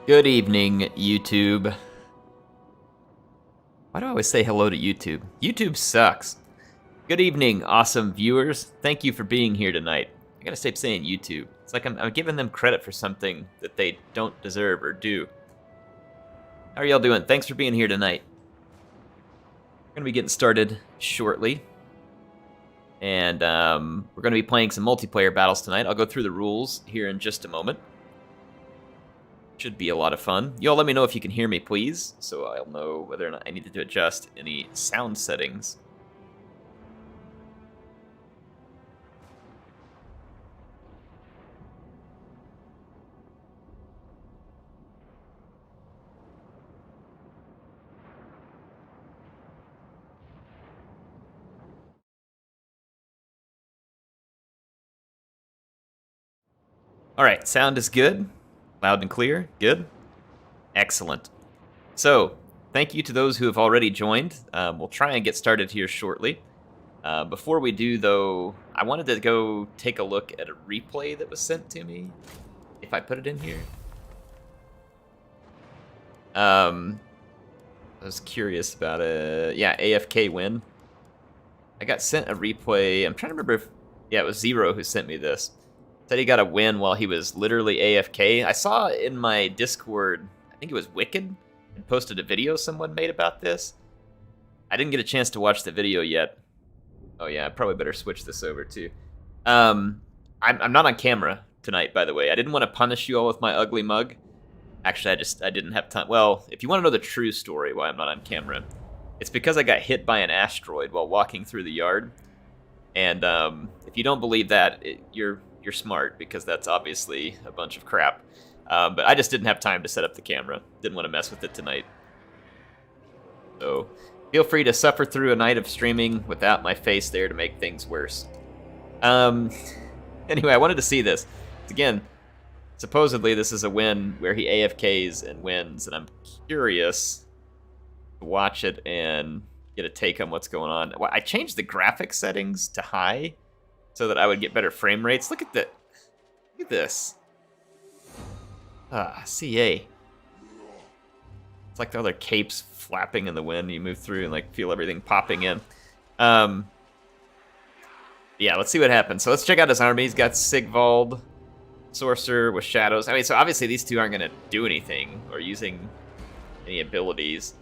Good evening, YouTube. Why do I always say hello to YouTube? YouTube sucks. Good evening, awesome viewers. Thank you for being here tonight. I gotta stop saying YouTube. It's like I'm giving them credit for something that they don't deserve or do. How are y'all doing? Thanks for being here tonight. We're gonna be getting started shortly. And we're gonna be playing some multiplayer battles tonight. I'll go through the rules here in just a moment. Should be a lot of fun. Y'all let me know if you can hear me, please, so I'll know whether or not I need to adjust any sound settings. Alright, sound is good. Loud and clear. Good. Excellent. So, thank you to those who have already joined. We'll try and get started here shortly. Before we do, though, I wanted to go take a look at a replay that was sent to me. If I put it in here. I was curious about it. Yeah, AFK win. I got sent a replay. I'm trying to remember if... Yeah, it was Zero who sent me this. Said he got a win while he was literally AFK. I saw in my Discord, I think it was Wicked, and posted a video someone made about this. I didn't get a chance to watch the video yet. Oh yeah, I probably better switch this over too. I'm not on camera tonight, by the way. I didn't want to punish you all with my ugly mug. Actually, I didn't have time. Well, if you want to know the true story why I'm not on camera, it's because I got hit by an asteroid while walking through the yard. And if you don't believe that, you're smart, because that's obviously a bunch of crap. But I just didn't have time to set up the camera. Didn't want to mess with it tonight. So feel free to suffer through a night of streaming without my face there to make things worse. Anyway, I wanted to see this. Again, supposedly this is a win where he AFKs and wins, and I'm curious to watch it and get a take on what's going on. I changed the graphics settings to high so that I would get better frame rates. Look at this. CA. It's like the other capes flapping in the wind. You move through and like feel everything popping in. Yeah, let's see what happens. So let's check out his army. He's got Sigvald, Sorcerer with Shadows. I mean, so obviously these two aren't going to do anything or using any abilities.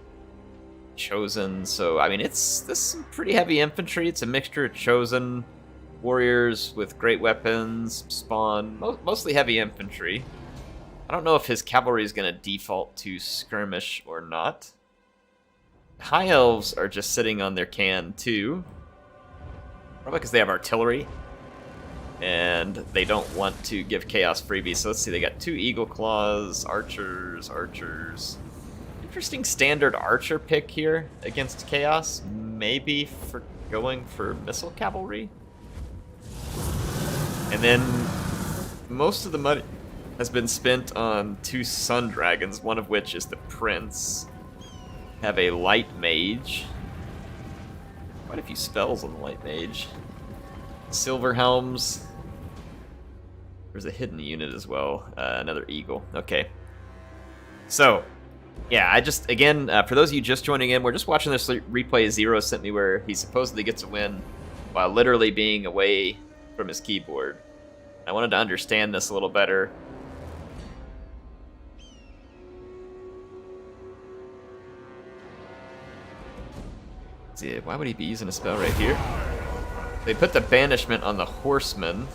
Chosen, so I mean, this is some pretty heavy infantry. It's a mixture of Chosen warriors with great weapons, spawn, mostly heavy infantry. I don't know if his cavalry is going to default to skirmish or not. High elves are just sitting on their can too, probably because they have artillery and they don't want to give chaos freebies. So let's see, they got 2 eagle claws, archers. Interesting standard archer pick here against chaos, maybe for going for missile cavalry. And then most of the money has been spent on 2 sun dragons, one of which is the prince. Have a light mage. Quite a few spells on the light mage. Silver helms. There's a hidden unit as well. Another eagle. Okay. So, yeah, I just, again, for those of you just joining in, we're just watching this replay Zero sent me where he supposedly gets a win while literally being away from his keyboard. I wanted to understand this a little better. Let's see, why would he be using a spell right here? They put the banishment on the horseman.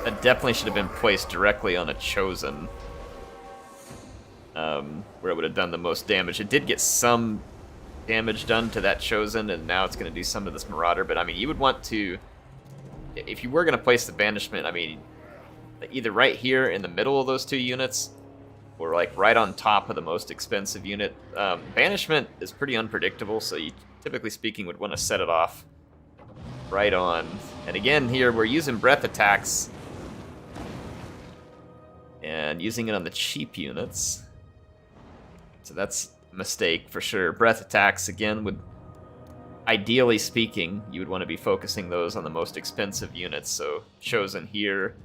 That definitely should have been placed directly on a Chosen. Where it would have done the most damage. It did get some damage done to that Chosen, and now it's going to do some to this Marauder, but I mean, you would want to, if you were going to place the banishment, I mean, either right here in the middle of those 2 units, or like right on top of the most expensive unit. Banishment is pretty unpredictable, so you, typically speaking, would want to set it off right on. And again, here, we're using breath attacks, and using it on the cheap units. So that's a mistake for sure. Breath attacks, again, would, ideally speaking, you would want to be focusing those on the most expensive units. So Chosen here,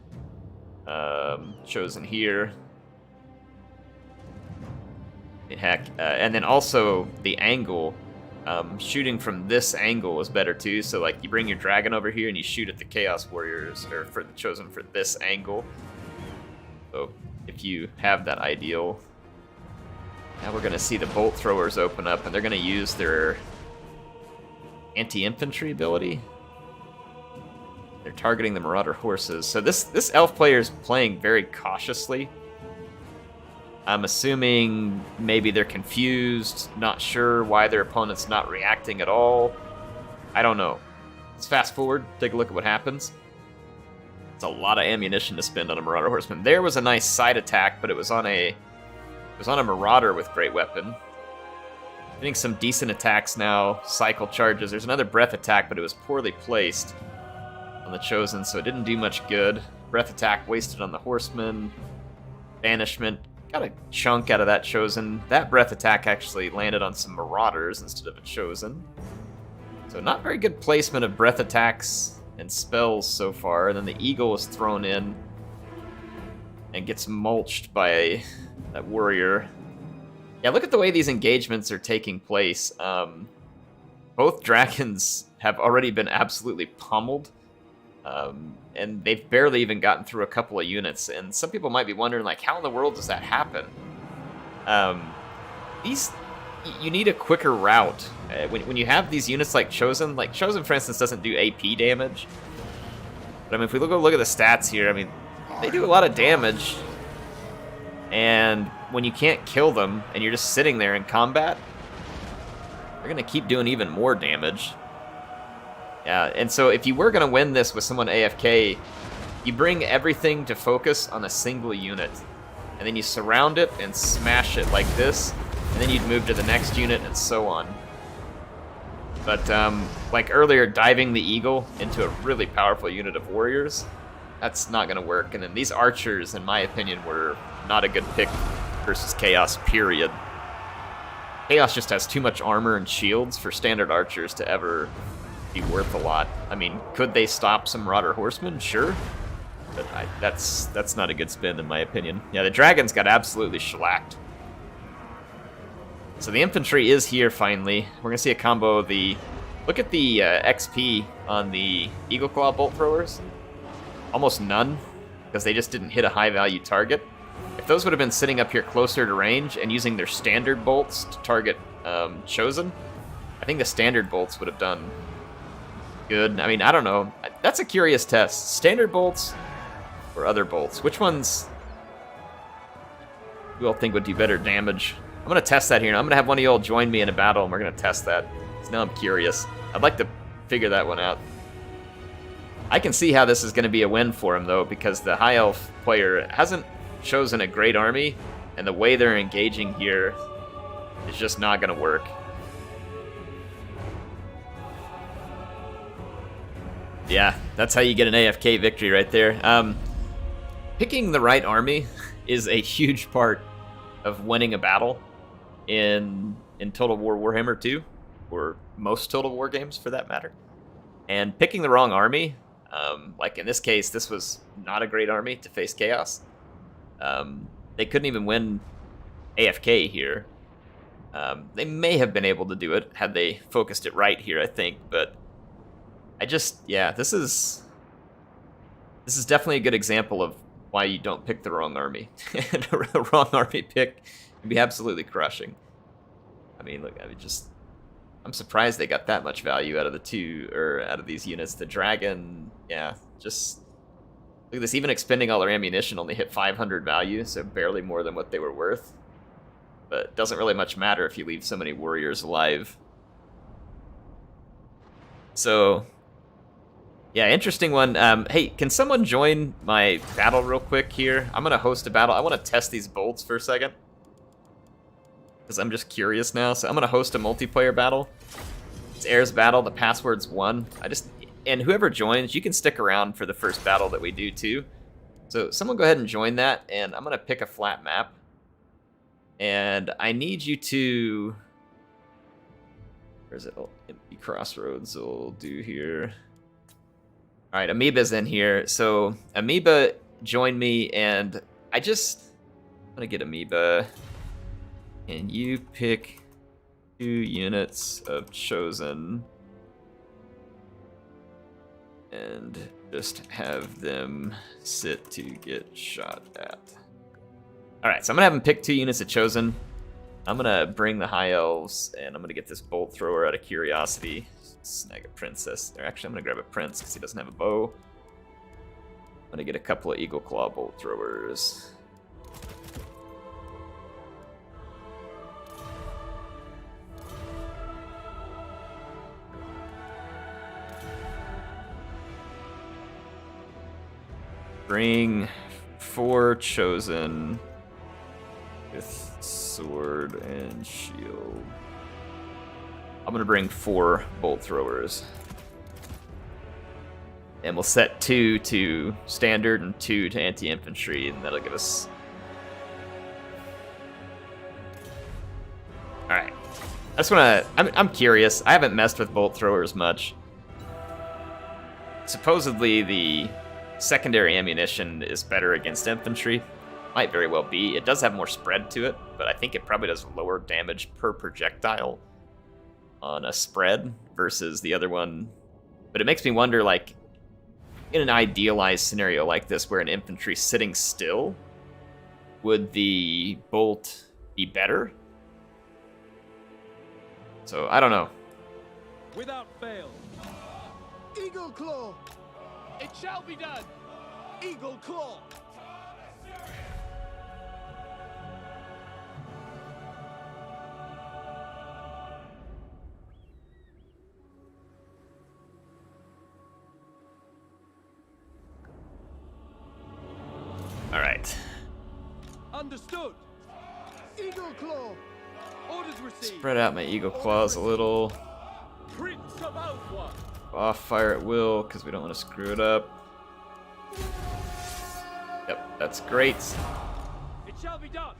Chosen here. Heck, and then also the angle. Shooting from this angle is better too. So like you bring your dragon over here and you shoot at the Chaos Warriors, or for the Chosen for this angle. So if you have that ideal. Now we're gonna see the bolt throwers open up, and they're gonna use their anti-infantry ability. They're targeting the Marauder horses. So this elf player is playing very cautiously. I'm assuming maybe they're confused, not sure why their opponent's not reacting at all. I don't know. Let's fast forward, take a look at what happens. It's a lot of ammunition to spend on a Marauder horseman. There was a nice side attack, but it was on a Marauder with great weapon. Getting some decent attacks now, cycle charges. There's another breath attack, but it was poorly placed on the Chosen, so it didn't do much good. Breath attack wasted on the horseman. Banishment. Got a chunk out of that Chosen. That breath attack actually landed on some Marauders instead of a Chosen. So not very good placement of breath attacks and spells so far. And then the Eagle is thrown in and gets mulched by that Warrior. Yeah, look at the way these engagements are taking place. Both Dragons have already been absolutely pummeled. And they've barely even gotten through a couple of units. And some people might be wondering, like, how in the world does that happen? You need a quicker route. When you have these units like Chosen, for instance, doesn't do AP damage. But I mean, if we look at the stats here, I mean, they do a lot of damage. And when you can't kill them, and you're just sitting there in combat, they're gonna keep doing even more damage. Yeah, and so if you were going to win this with someone AFK, you bring everything to focus on a single unit. And then you surround it and smash it like this, and then you'd move to the next unit and so on. But like earlier, diving the Eagle into a really powerful unit of warriors, that's not going to work. And then these archers, in my opinion, were not a good pick versus Chaos, period. Chaos just has too much armor and shields for standard archers to ever be worth a lot. I mean, could they stop some Marauder horsemen? Sure. But that's not a good spin, in my opinion. Yeah, the Dragons got absolutely shellacked. So the infantry is here, finally. We're going to see a combo of the... Look at the XP on the Eagle Claw bolt throwers. Almost none, because they just didn't hit a high-value target. If those would have been sitting up here closer to range and using their standard bolts to target Chosen, I think the standard bolts would have done good. I mean, I don't know. That's a curious test. Standard bolts or other bolts? Which ones do you all think would do better damage? I'm going to test that here. I'm going to have one of you all join me in a battle, and we're going to test that. So now I'm curious. I'd like to figure that one out. I can see how this is going to be a win for him, though, because the High Elf player hasn't chosen a great army, and the way they're engaging here is just not going to work. Yeah, that's how you get an AFK victory right there. Picking the right army is a huge part of winning a battle in Total War Warhammer 2, or most Total War games for that matter. And picking the wrong army, like in this case, this was not a great army to face Chaos. They couldn't even win AFK here. They may have been able to do it had they focused it right here, I think, but yeah, this is definitely a good example of why you don't pick the wrong army. The wrong army pick can be absolutely crushing. I mean, look, I'm surprised they got that much value out of out of these units. The Dragon, yeah, just look at this. Even expending all their ammunition only hit 500 value, so barely more than what they were worth. But it doesn't really much matter if you leave so many warriors alive. So yeah, interesting one. Hey, can someone join my battle real quick here? I'm going to host a battle. I want to test these bolts for a second, because I'm just curious now. So I'm going to host a multiplayer battle. It's Air's battle. The password's 1. And whoever joins, you can stick around for the first battle that we do too. So someone go ahead and join that, and I'm going to pick a flat map. And I need you to... Where's it? Oh, empty crossroads will do here. All right, Amoeba's in here. So Amoeba join me, and I'm gonna get amoeba, and you pick 2 units of chosen, and just have them sit to get shot at. All right, so I'm gonna have them pick 2 units of chosen. I'm gonna bring the high elves, and I'm gonna get this bolt thrower out of curiosity. Snag a princess. Or actually, I'm gonna grab a prince because he doesn't have a bow. I'm gonna get a couple of eagle claw bolt throwers. Bring 4 chosen with sword and shield. I'm gonna bring 4 bolt throwers. And we'll set 2 to standard and 2 to anti-infantry, and that'll give us... Alright. I just wanna... I'm curious. I haven't messed with bolt throwers much. Supposedly the secondary ammunition is better against infantry. Might very well be. It does have more spread to it, but I think it probably does lower damage per projectile on a spread versus the other one. But it makes me wonder, like, in an idealized scenario like this where an infantry sitting still, would the bolt be better? So, I don't know. Without fail. Eagle Claw! It shall be done! Eagle Claw! Alright. Understood! Eagle Claw! Orders received! Spread out my eagle claws a little. Prince of Outward! Off fire at will, because we don't want to screw it up. Yep, that's great. It shall be done!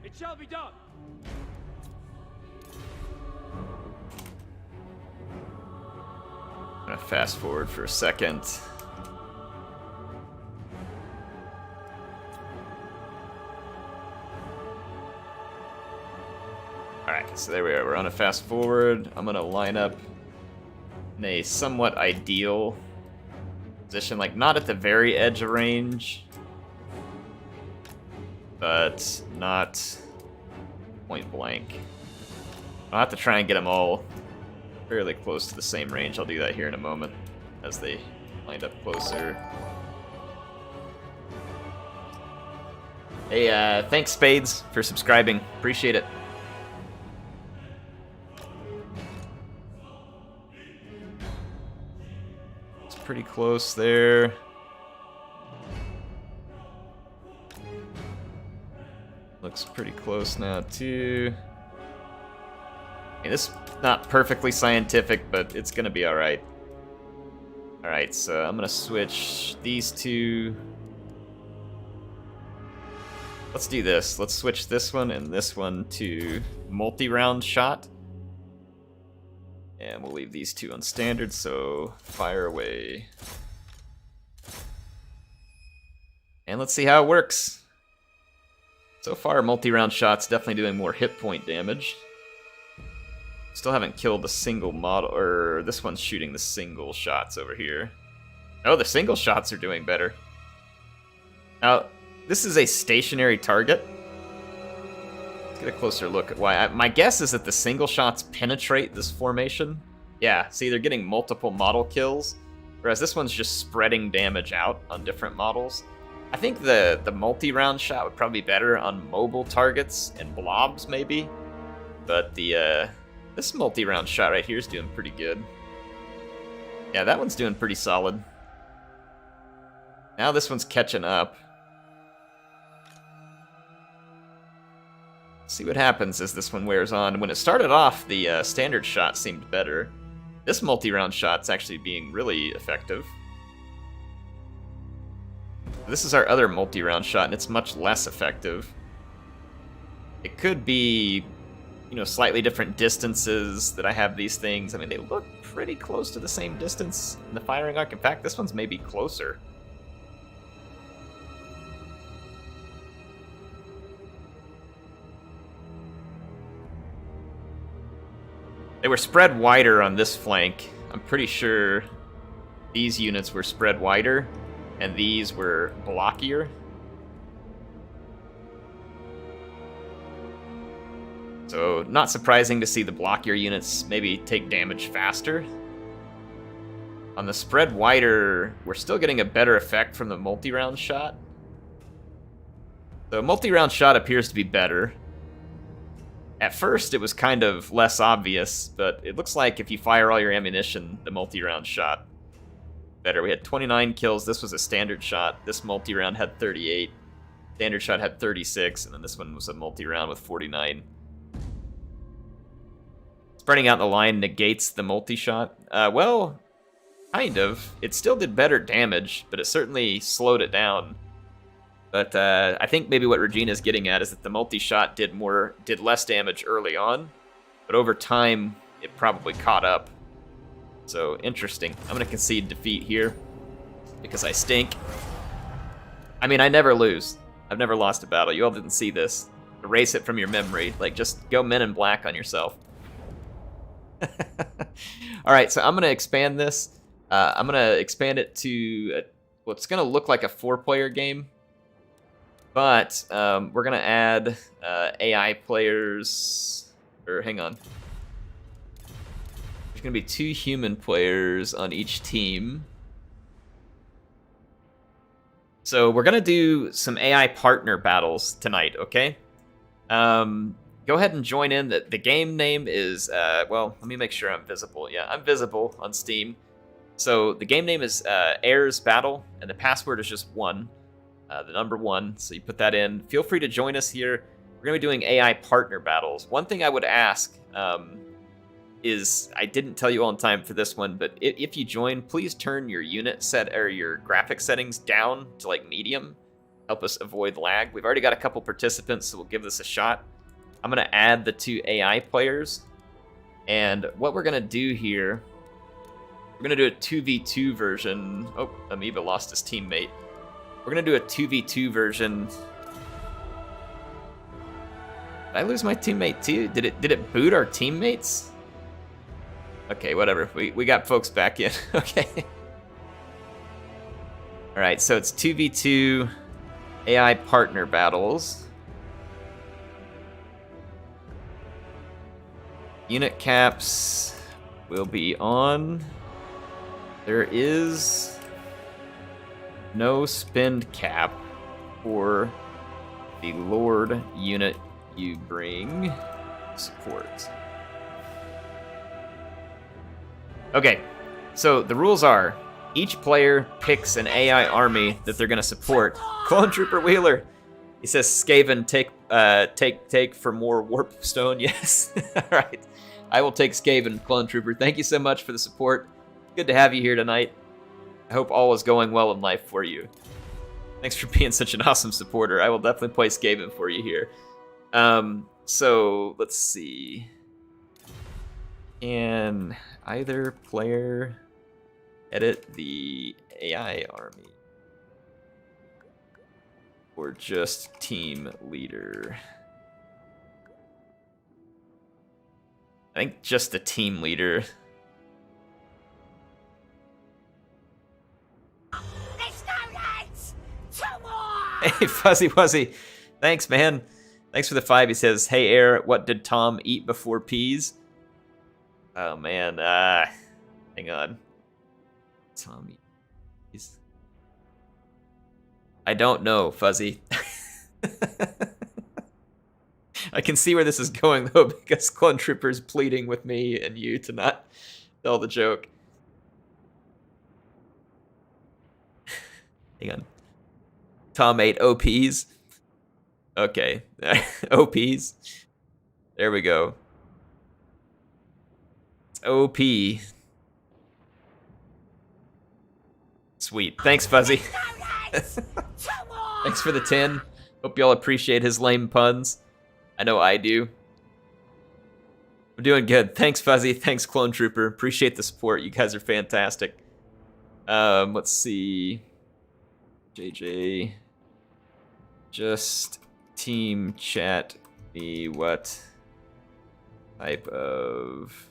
It shall be done! I'm gonna fast forward for a second. Alright, so there we are. We're on a fast forward. I'm gonna line up in a somewhat ideal position, like not at the very edge of range, but not point blank. I'll have to try and get them all fairly close to the same range. I'll do that here in a moment as they lined up closer. Hey, thanks Spades for subscribing. Appreciate it. It's pretty close there. Looks pretty close now too. This is not perfectly scientific, but it's gonna be alright. Alright, so I'm gonna switch these two. Let's do this. Let's switch this one and this one to multi-round shot. And we'll leave these two on standard, so fire away. And let's see how it works. So far, multi-round shot's definitely doing more hit point damage. Still haven't killed a single model, or this one's shooting the single shots over here. Oh, the single shots are doing better. Now, this is a stationary target. Let's get a closer look at why. My guess is that the single shots penetrate this formation. Yeah, see, they're getting multiple model kills, whereas this one's just spreading damage out on different models. I think the multi-round shot would probably be better on mobile targets and blobs, maybe. But this multi-round shot right here is doing pretty good. Yeah, that one's doing pretty solid. Now this one's catching up. See what happens as this one wears on. When it started off, the standard shot seemed better. This multi-round shot's actually being really effective. This is our other multi-round shot, and it's much less effective. It could be, you know, slightly different distances that I have these things. I mean, they look pretty close to the same distance in the firing arc. In fact, this one's maybe closer. They were spread wider on this flank. I'm pretty sure these units were spread wider, and these were blockier. So, not surprising to see the blockier units maybe take damage faster. On the spread wider, we're still getting a better effect from the multi-round shot. The multi-round shot appears to be better. At first, it was kind of less obvious, but it looks like if you fire all your ammunition, the multi-round shot better. We had 29 kills. This was a standard shot. This multi-round had 38. Standard shot had 36, and then this one was a multi-round with 49. Spreading out the line negates the multi-shot. Well, kind of. It still did better damage, but it certainly slowed it down. But I think maybe what Regina's getting at is that the multi-shot did less damage early on, but over time it probably caught up. So interesting. I'm gonna concede defeat here because I stink. I mean, I never lose. I've never lost a battle. You all didn't see this. Erase it from your memory. Like, just go Men in Black on yourself. All right, so I'm gonna expand this. I'm gonna expand it to what's gonna look like a 4-player game. But we're going to add AI players, or hang on. There's going to be 2 human players on each team. So we're going to do some AI partner battles tonight, okay? Go ahead and join in. The game name is, well, let me make sure I'm visible. Yeah, I'm visible on Steam. So the game name is Heirs Battle, and the password is just 1. The number 1, so you put that in. Feel free to join us here. We're going to be doing AI partner battles. One thing I would ask is, I didn't tell you all in time for this one, but if you join, please turn your unit set or your graphic settings down to like medium. Help us avoid lag. We've already got a couple participants, so we'll give this a shot. I'm going to add the 2 AI players. And what we're going to do here, we're going to do a 2v2 version. Oh, Amoeba lost his teammate. We're going to do a 2v2 version. Did I lose my teammate too? Did it boot our teammates? Okay, whatever. We got folks back in. Okay. All right, so it's 2v2 AI partner battles. Unit caps will be on. There is no spend cap for the Lord unit you bring support. Okay, so the rules are each player picks an AI army that they're going to support. Clone Trooper Wheeler, he says, Skaven, take for more warp stone. Yes. All right, I will take Skaven, Clone Trooper. Thank you so much for the support. Good to have you here tonight. I hope all is going well in life for you. Thanks for being such an awesome supporter. I will definitely play Skaven for you here. So, let's see. Can either player edit the AI army? Or just team leader? I think just the team leader. Hey, Fuzzy Wuzzy. Thanks, man. Thanks for the 5. He says, hey, Air, what did Tom eat before peas? Oh, man. Hang on. Tom eat peas. I don't know, Fuzzy. I can see where this is going, though, because Clone Trooper's pleading with me and you to not tell the joke. Hang on. Tom ate OPs. Okay. OPs. There we go. It's OP. Sweet. Thanks, Fuzzy. Thanks for the 10. Hope y'all appreciate his lame puns. I know I do. We're doing good. Thanks, Fuzzy. Thanks, Clone Trooper. Appreciate the support. You guys are fantastic. Let's see. JJ. Just team chat me what type of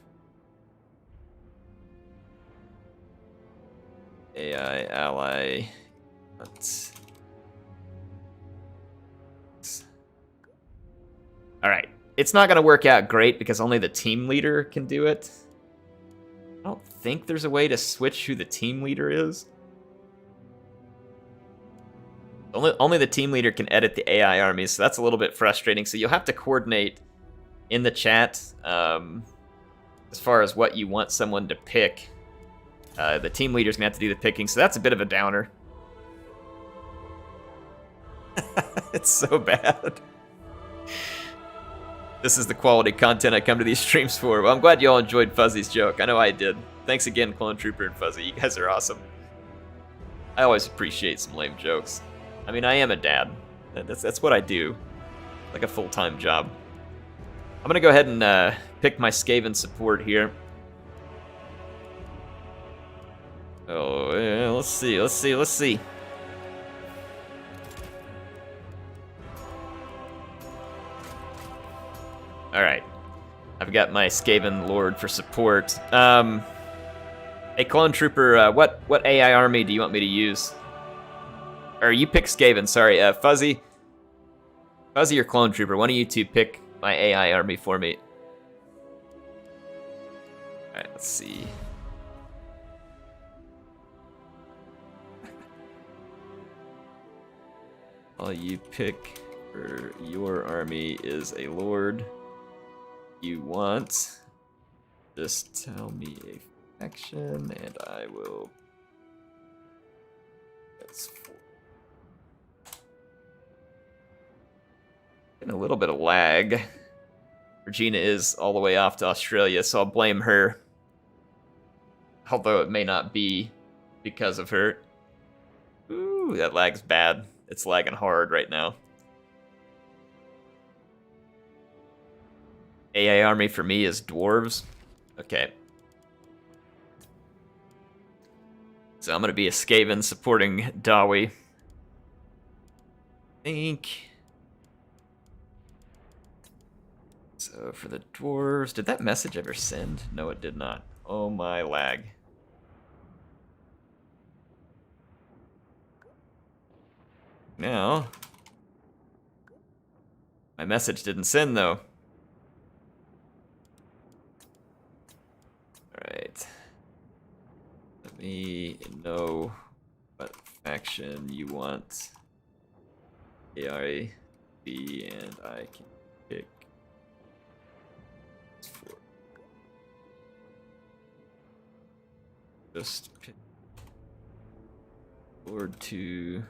AI ally. All right. It's not going to work out great because only the team leader can do it. I don't think there's a way to switch who the team leader is. Only the team leader can edit the AI armies, so that's a little bit frustrating. So you'll have to coordinate in the chat as far as what you want someone to pick. The team leader's going to have to do the picking, so that's a bit of a downer. It's so bad. This is the quality content I come to these streams for. Well, I'm glad you all enjoyed Fuzzy's joke. I know I did. Thanks again, Clone Trooper and Fuzzy. You guys are awesome. I always appreciate some lame jokes. I mean, I am a dad. That's what I do. Like a full-time job. I'm going to go ahead and pick my Skaven support here. Oh, yeah, let's see. Alright. I've got my Skaven Lord for support. Hey, Clone Trooper, what AI army do you want me to use? Or you pick Skaven, sorry. Fuzzy or Clone Trooper, one of you two pick my AI army for me. Alright, let's see. All you pick for your army is a Lord you want. Just tell me a faction and I will. That's 4. Getting a little bit of lag. Regina is all the way off to Australia, so I'll blame her. Although it may not be because of her. Ooh, that lag's bad. It's lagging hard right now. AI army for me is dwarves. Okay. So I'm going to be a Skaven supporting Dawi. I think. So for the dwarves, did that message ever send? No, it did not. Oh my lag. Now, my message didn't send though. Alright. Let me know what faction you want. AI B and I can pick. Just pick Lord 2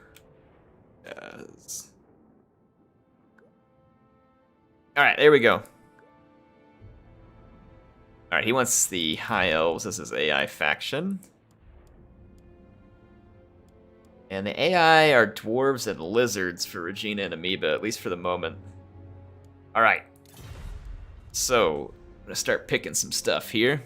as. Alright, there we go. Alright, he wants the High Elves as his AI faction. And the AI are dwarves and lizards for Regina and Amoeba, at least for the moment. Alright. So, I'm gonna start picking some stuff here.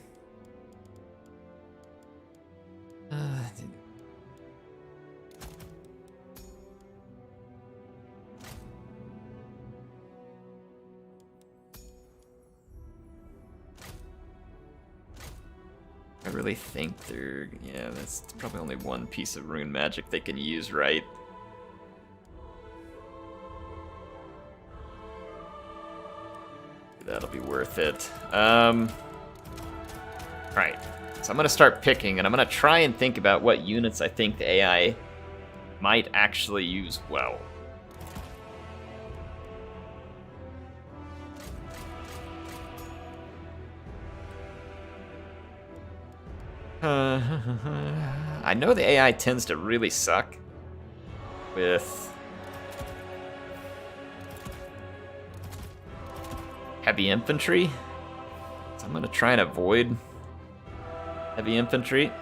I really think they're... yeah, that's probably only one piece of rune magic they can use, right? That'll be worth it. Right. So I'm going to start picking, and I'm going to try and think about what units I think the AI might actually use well. I know the AI tends to really suck with heavy infantry, so I'm going to try and avoid heavy infantry.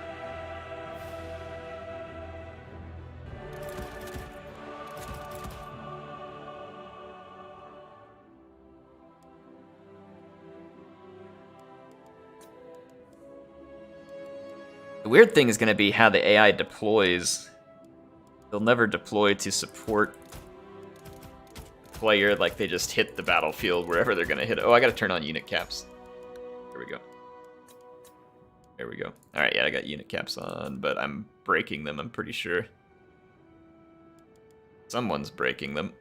The weird thing is going to be how the AI deploys. They'll never deploy to support the player, like they just hit the battlefield wherever they're going to hit it. Oh, I got to turn on unit caps. Here we go. There we go. Alright, yeah, I got unit caps on, but I'm breaking them, I'm pretty sure. Someone's breaking them.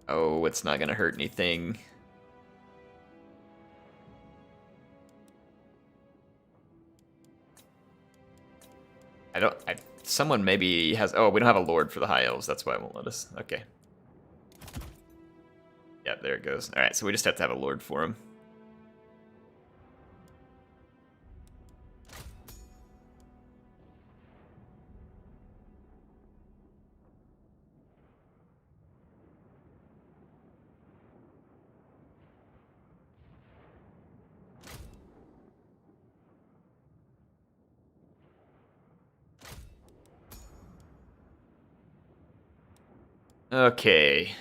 Oh, it's not gonna hurt anything. Someone maybe has, oh, we don't have a lord for the high elves, that's why it won't let us. Okay. Yeah, there it goes. Alright, so we just have to have a lord for him. Okay.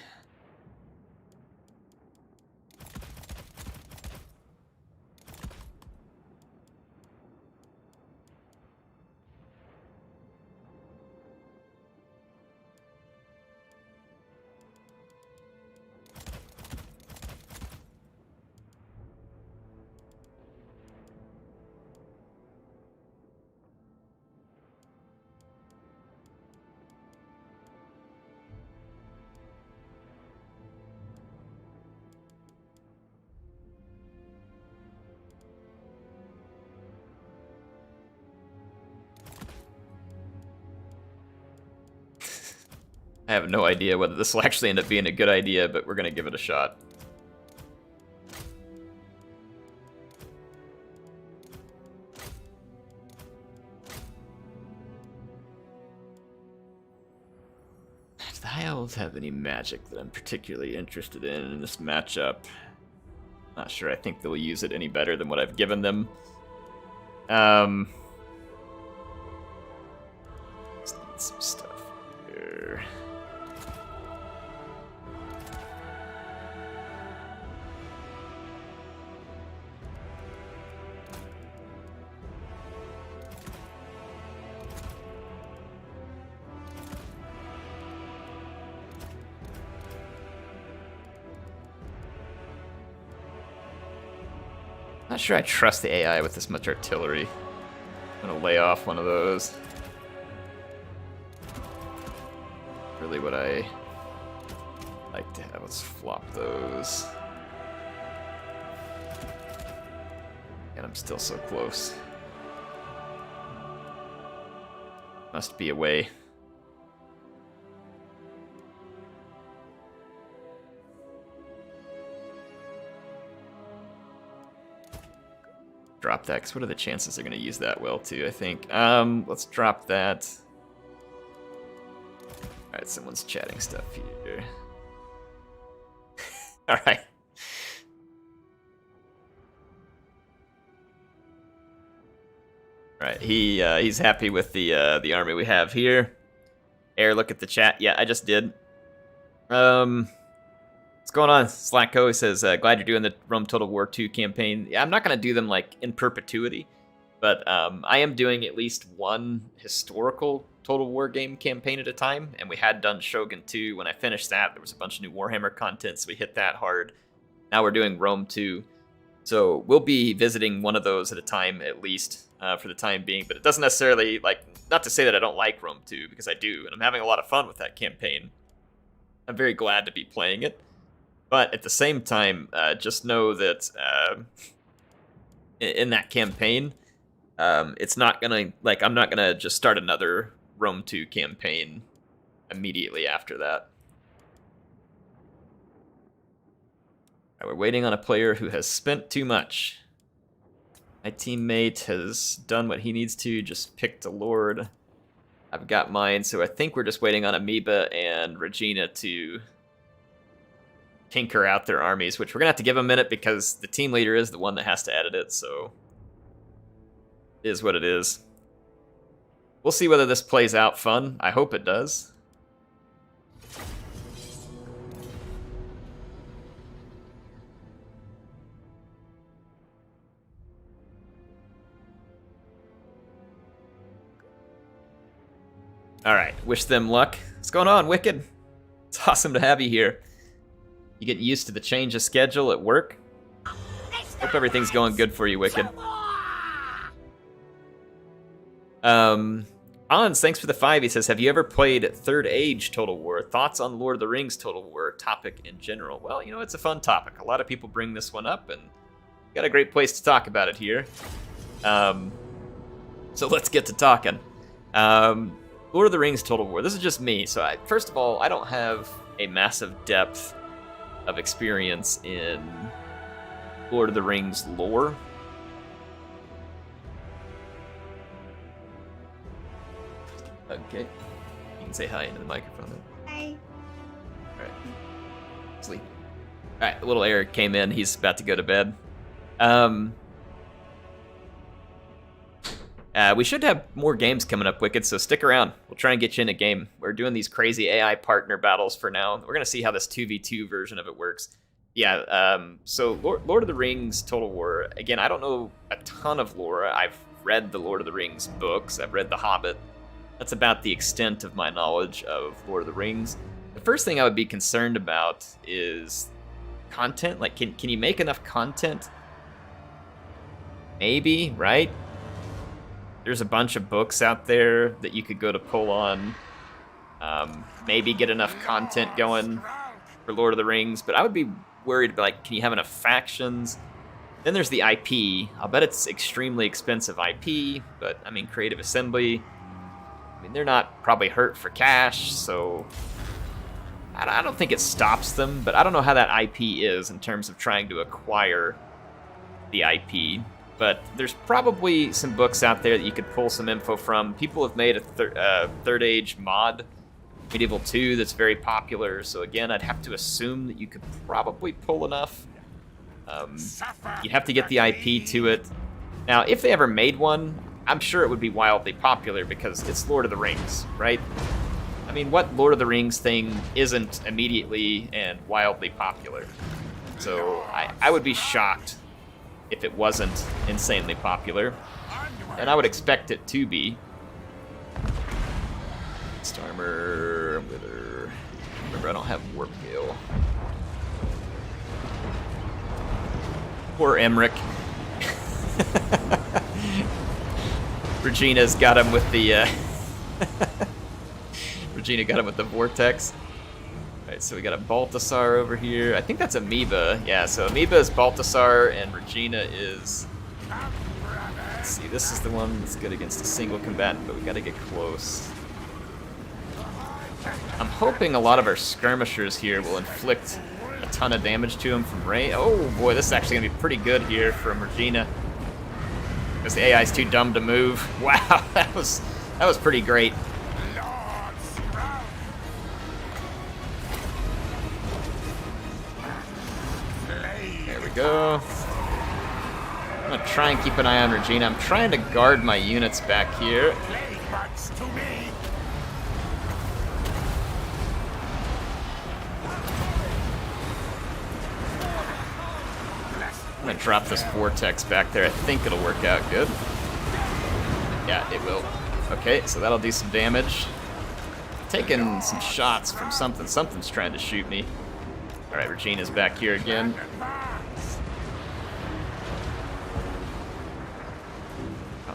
I have no idea whether this will actually end up being a good idea, but we're gonna give it a shot. Do the High Elves have any magic that I'm particularly interested in this matchup? Not sure. I think they'll use it any better than what I've given them. Let's need some stuff here. Not sure I trust the AI with this much artillery. I'm gonna lay off one of those. Really what I like to have. Let's flop those. And I'm still so close. Must be a way. Drop that, because what are the chances they're going to use that well, too, I think. Let's drop that. Alright, someone's chatting stuff here. Alright. Alright, he's happy with the army we have here. Air, look at the chat. Yeah, I just did. What's going on? Slacko says, glad you're doing the Rome Total War 2 campaign. Yeah, I'm not going to do them like in perpetuity, but I am doing at least one historical Total War game campaign at a time, and we had done Shogun 2. When I finished that, there was a bunch of new Warhammer content, so we hit that hard. Now we're doing Rome 2, so we'll be visiting one of those at a time at least for the time being, but it doesn't necessarily, like, not to say that I don't like Rome 2, because I do, and I'm having a lot of fun with that campaign. I'm very glad to be playing it. But at the same time, just know that in that campaign, it's not gonna, like, I'm not gonna just start another Rome 2 campaign immediately after that. Right, we're waiting on a player who has spent too much. My teammate has done what he needs to, just picked a lord. I've got mine, so I think we're just waiting on Amoeba and Regina to tinker out their armies, which we're gonna have to give a minute because the team leader is the one that has to edit it, so it is what it is. We'll see whether this plays out fun. I hope it does. Alright, wish them luck. What's going on, Wicked? awesome to have you here. You getting used to the change of schedule at work? Hope everything's going good for you, Wicked. Hans, thanks for the 5. He says, have you ever played Third Age Total War? Thoughts on Lord of the Rings Total War topic in general? Well, you know, it's a fun topic. A lot of people bring this one up, and got a great place to talk about it here. So let's get to talking. Lord of the Rings Total War. This is just me. So first of all, I don't have a massive depth of experience in Lord of the Rings lore. Okay. You can say hi into the microphone then. Hi. Alright. Sleep. Alright, little Eric came in. He's about to go to bed. We should have more games coming up, Wicked, so stick around. We'll try and get you in a game. We're doing these crazy AI partner battles for now. We're going to see how this 2v2 version of it works. Yeah, so Lord of the Rings Total War. Again, I don't know a ton of lore. I've read the Lord of the Rings books. I've read The Hobbit. That's about the extent of my knowledge of Lord of the Rings. The first thing I would be concerned about is content. Like, can you make enough content? Maybe, right? There's a bunch of books out there that you could go to pull on. Maybe get enough content going for Lord of the Rings, but I would be worried about, like, can you have enough factions? Then there's the IP. I'll bet it's extremely expensive IP, but, I mean, Creative Assembly, I mean, they're not probably hurt for cash, so I don't think it stops them, but I don't know how that IP is in terms of trying to acquire the IP. But there's probably some books out there that you could pull some info from. People have made a Third Age mod, Medieval 2, that's very popular. So again, I'd have to assume that you could probably pull enough. You'd have to get the IP to it. Now, if they ever made one, I'm sure it would be wildly popular because it's Lord of the Rings, right? I mean, what Lord of the Rings thing isn't immediately and wildly popular? So I would be shocked if it wasn't insanely popular, and I would expect it to be. Starmer, Wither. Remember, I don't have Warp Gale. Poor Emmerich. Regina's got him with the. Regina got him with the Vortex. Alright, so we got a Baltasar over here. I think that's Amoeba. Yeah, so Amoeba is Baltasar, and Regina is... Let's see, this is the one that's good against a single combatant, but we gotta get close. I'm hoping a lot of our skirmishers here will inflict a ton of damage to him from range. Oh boy, this is actually gonna be pretty good here from Regina. Because the AI is too dumb to move. Wow, that was pretty great. Go. I'm gonna try and keep an eye on Regina. I'm trying to guard my units back here. I'm gonna drop this Vortex back there. I think it'll work out good. Yeah, it will. Okay, so that'll do some damage. Taking some shots from something. Something's trying to shoot me. Alright, Regina's back here again.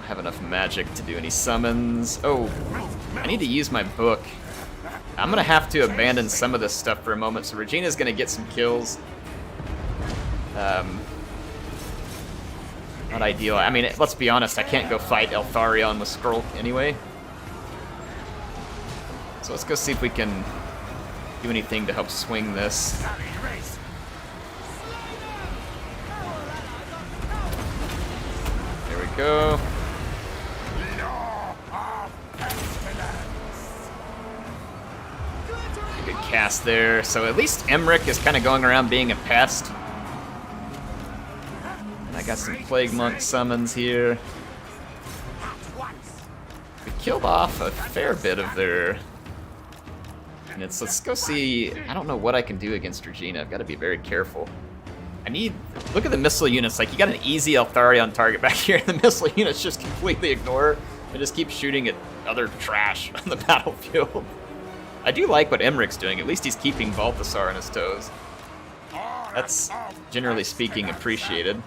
Have enough magic to do any summons. Oh, I need to use my book. I'm gonna have to abandon some of this stuff for a moment, so Regina's gonna get some kills. Not ideal. I mean, let's be honest, I can't go fight Eltharion with Skrull anyway. So let's go see if we can do anything to help swing this. There we go. Good cast there. So at least Emmerich is kind of going around being a pest. And I got some Plague Monk summons here. We killed off a fair bit of their units. Let's go see. I don't know what I can do against Regina. I've got to be very careful. Look at the missile units. Like, you got an easy Eltharion target back here, and the missile units just completely ignore her and just keep shooting at other trash on the battlefield. I do like what Emmeric's doing. At least he's keeping Balthasar on his toes. That's, generally speaking, appreciated.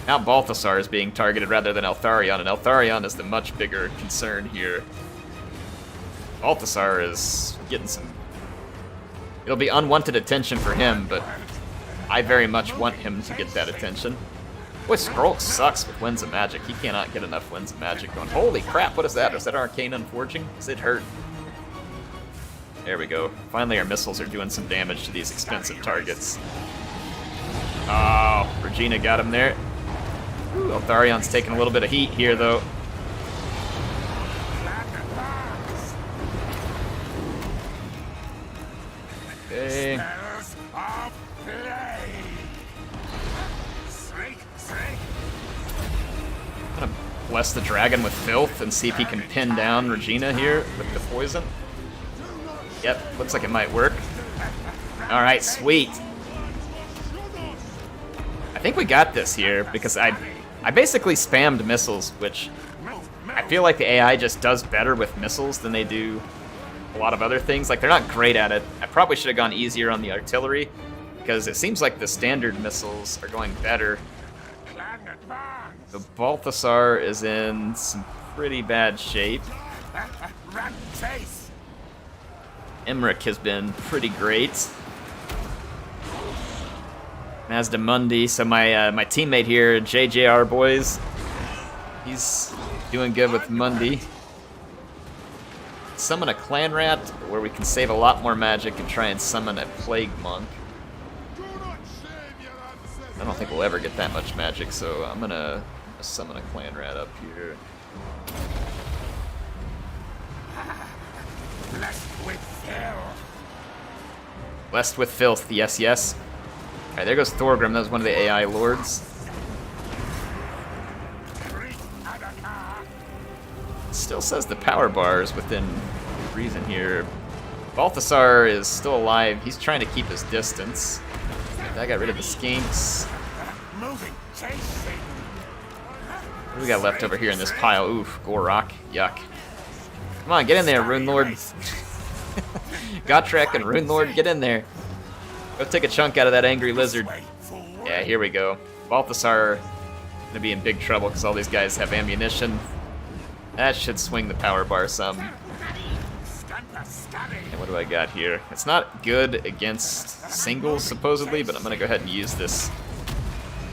Now Balthasar is being targeted rather than Eltharion, and Eltharion is the much bigger concern here. Balthasar is getting some... It'll be unwanted attention for him, but I very much want him to get that attention. Boy, Skrull sucks with Winds of Magic. He cannot get enough Winds of Magic going. Holy crap, what is that? Is that Arcane Unforging? Does it hurt? There we go. Finally our missiles are doing some damage to these expensive targets. Oh, Regina got him there. Ooh, Eltharion's taking a little bit of heat here, though. Okay. I'm gonna bless the dragon with filth and see if he can pin down Regina here with the poison. Yep, looks like it might work. Alright, sweet. I think we got this here because I basically spammed missiles, which I feel like the AI just does better with missiles than they do a lot of other things. Like, they're not great at it. I probably should have gone easier on the artillery because it seems like the standard missiles are going better. The Balthasar is in some pretty bad shape. Emmerich has been pretty great. Mazdamundi, so my teammate here, JJR Boys, he's doing good with Mundi. Summon a Clan Rat, where we can save a lot more magic and try and summon a Plague Monk. I don't think we'll ever get that much magic, so I'm gonna summon a Clan Rat up here. Blessed with filth, yes, yes. Alright, there goes Thorgrim, that was one of the AI lords. Still says the power bar is within reason here. Balthasar is still alive, he's trying to keep his distance. I got rid of the skinks. What do we got left over here in this pile? Oof, Gorok, yuck. Come on, get in there, Rune Lord. Gotrek and Rune Lord, get in there. Go take a chunk out of that angry lizard. Yeah, here we go. Balthasar gonna be in big trouble because all these guys have ammunition. That should swing the power bar some. And what do I got here? It's not good against singles, supposedly, but I'm gonna go ahead and use this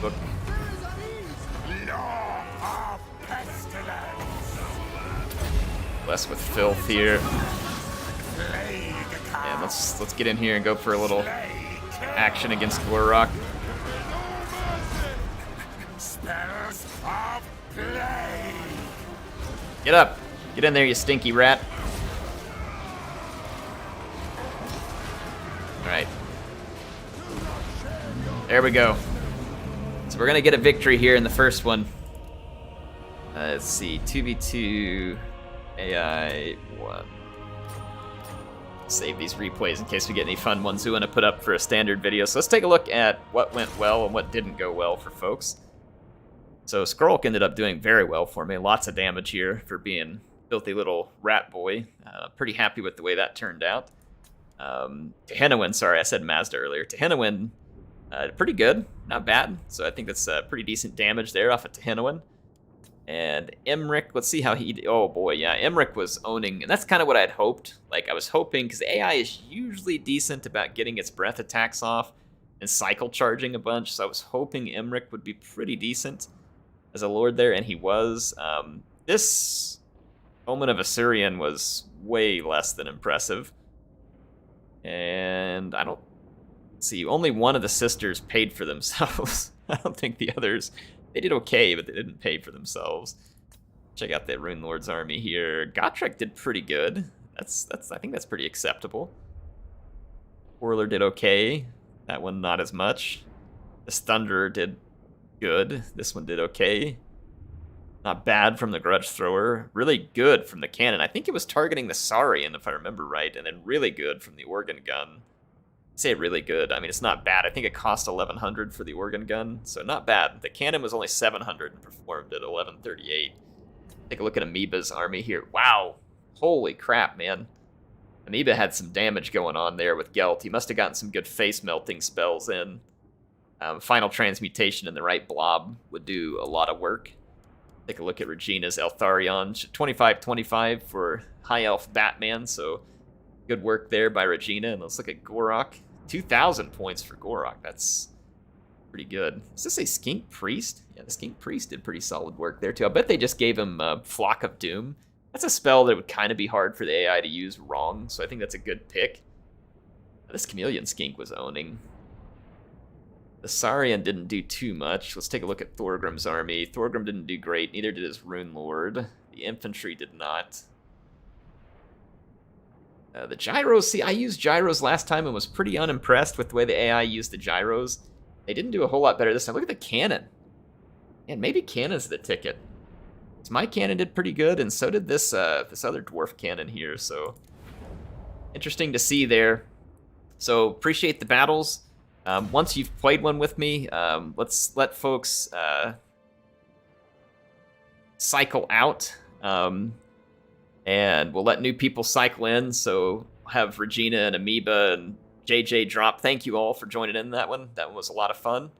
book. Blessed with filth here. Yeah, let's get in here and go for a little action against Gorok. Get up! Get in there, you stinky rat. Alright. There we go. So we're gonna get a victory here in the first one. Let's see, 2v2 AI 1. Save these replays in case we get any fun ones we want to put up for a standard video. So let's take a look at what went well and what didn't go well for folks. So Skrulk ended up doing very well for me. Lots of damage here for being filthy little rat boy. Pretty happy with the way that turned out. Tehenowin, sorry, I said Mazda earlier. Tehenowin, pretty good, not bad. So I think that's pretty decent damage there off of Tehenowin. And Emmerich, let's see how he... Oh boy, yeah, Emmerich was owning, and that's kind of what I'd hoped. Like, I was hoping, because AI is usually decent about getting its breath attacks off and cycle charging a bunch, so I was hoping Emmerich would be pretty decent as a lord there, and he was. This Omen of Assyrian was way less than impressive. And I don't... see, only one of the sisters paid for themselves. I don't think the others... They did okay, but they didn't pay for themselves. Check out the Rune Lord's army here. Gotrek did pretty good. I think that's pretty acceptable. Orler did okay. That one not as much. This Thunderer did good. This one did okay. Not bad from the Grudge Thrower. Really good from the cannon. I think it was targeting the Saurian, if I remember right, and then really good from the Organ Gun. I say really good. I mean, it's not bad. I think it cost 1,100 for the Organ Gun, so not bad. The cannon was only 700 and performed at 1138. Take a look at Amoeba's army here. Wow, Holy crap, man. Amoeba had some damage going on there with Gelt. He must have gotten some good face melting spells in. Final Transmutation in the right blob would do a lot of work. Take a look at Regina's Eltharion. 25-25 for High Elf Batman, so good work there by Regina. And let's look at Gorok. 2,000 points for Gorok. That's pretty good. Is this a Skink Priest? Yeah, the Skink Priest did pretty solid work there, too. I bet they just gave him Flock of Doom. That's a spell that would kind of be hard for the AI to use wrong, so I think that's a good pick. This Chameleon Skink was owning. The Saurian didn't do too much. Let's take a look at Thorgrim's army. Thorgrim didn't do great, neither did his Rune Lord. The infantry did not. The gyros, see, I used gyros last time and was pretty unimpressed with the way the AI used the gyros. They didn't do a whole lot better this time. Look at the cannon. And maybe cannon's the ticket. So my cannon did pretty good, and so did this this other dwarf cannon here, so interesting to see there. So appreciate the battles. Once you've played one with me, let's let folks cycle out, and we'll let new people cycle in. So we'll have Regina and Amoeba and JJ drop. Thank you all for joining in that one. That one was a lot of fun.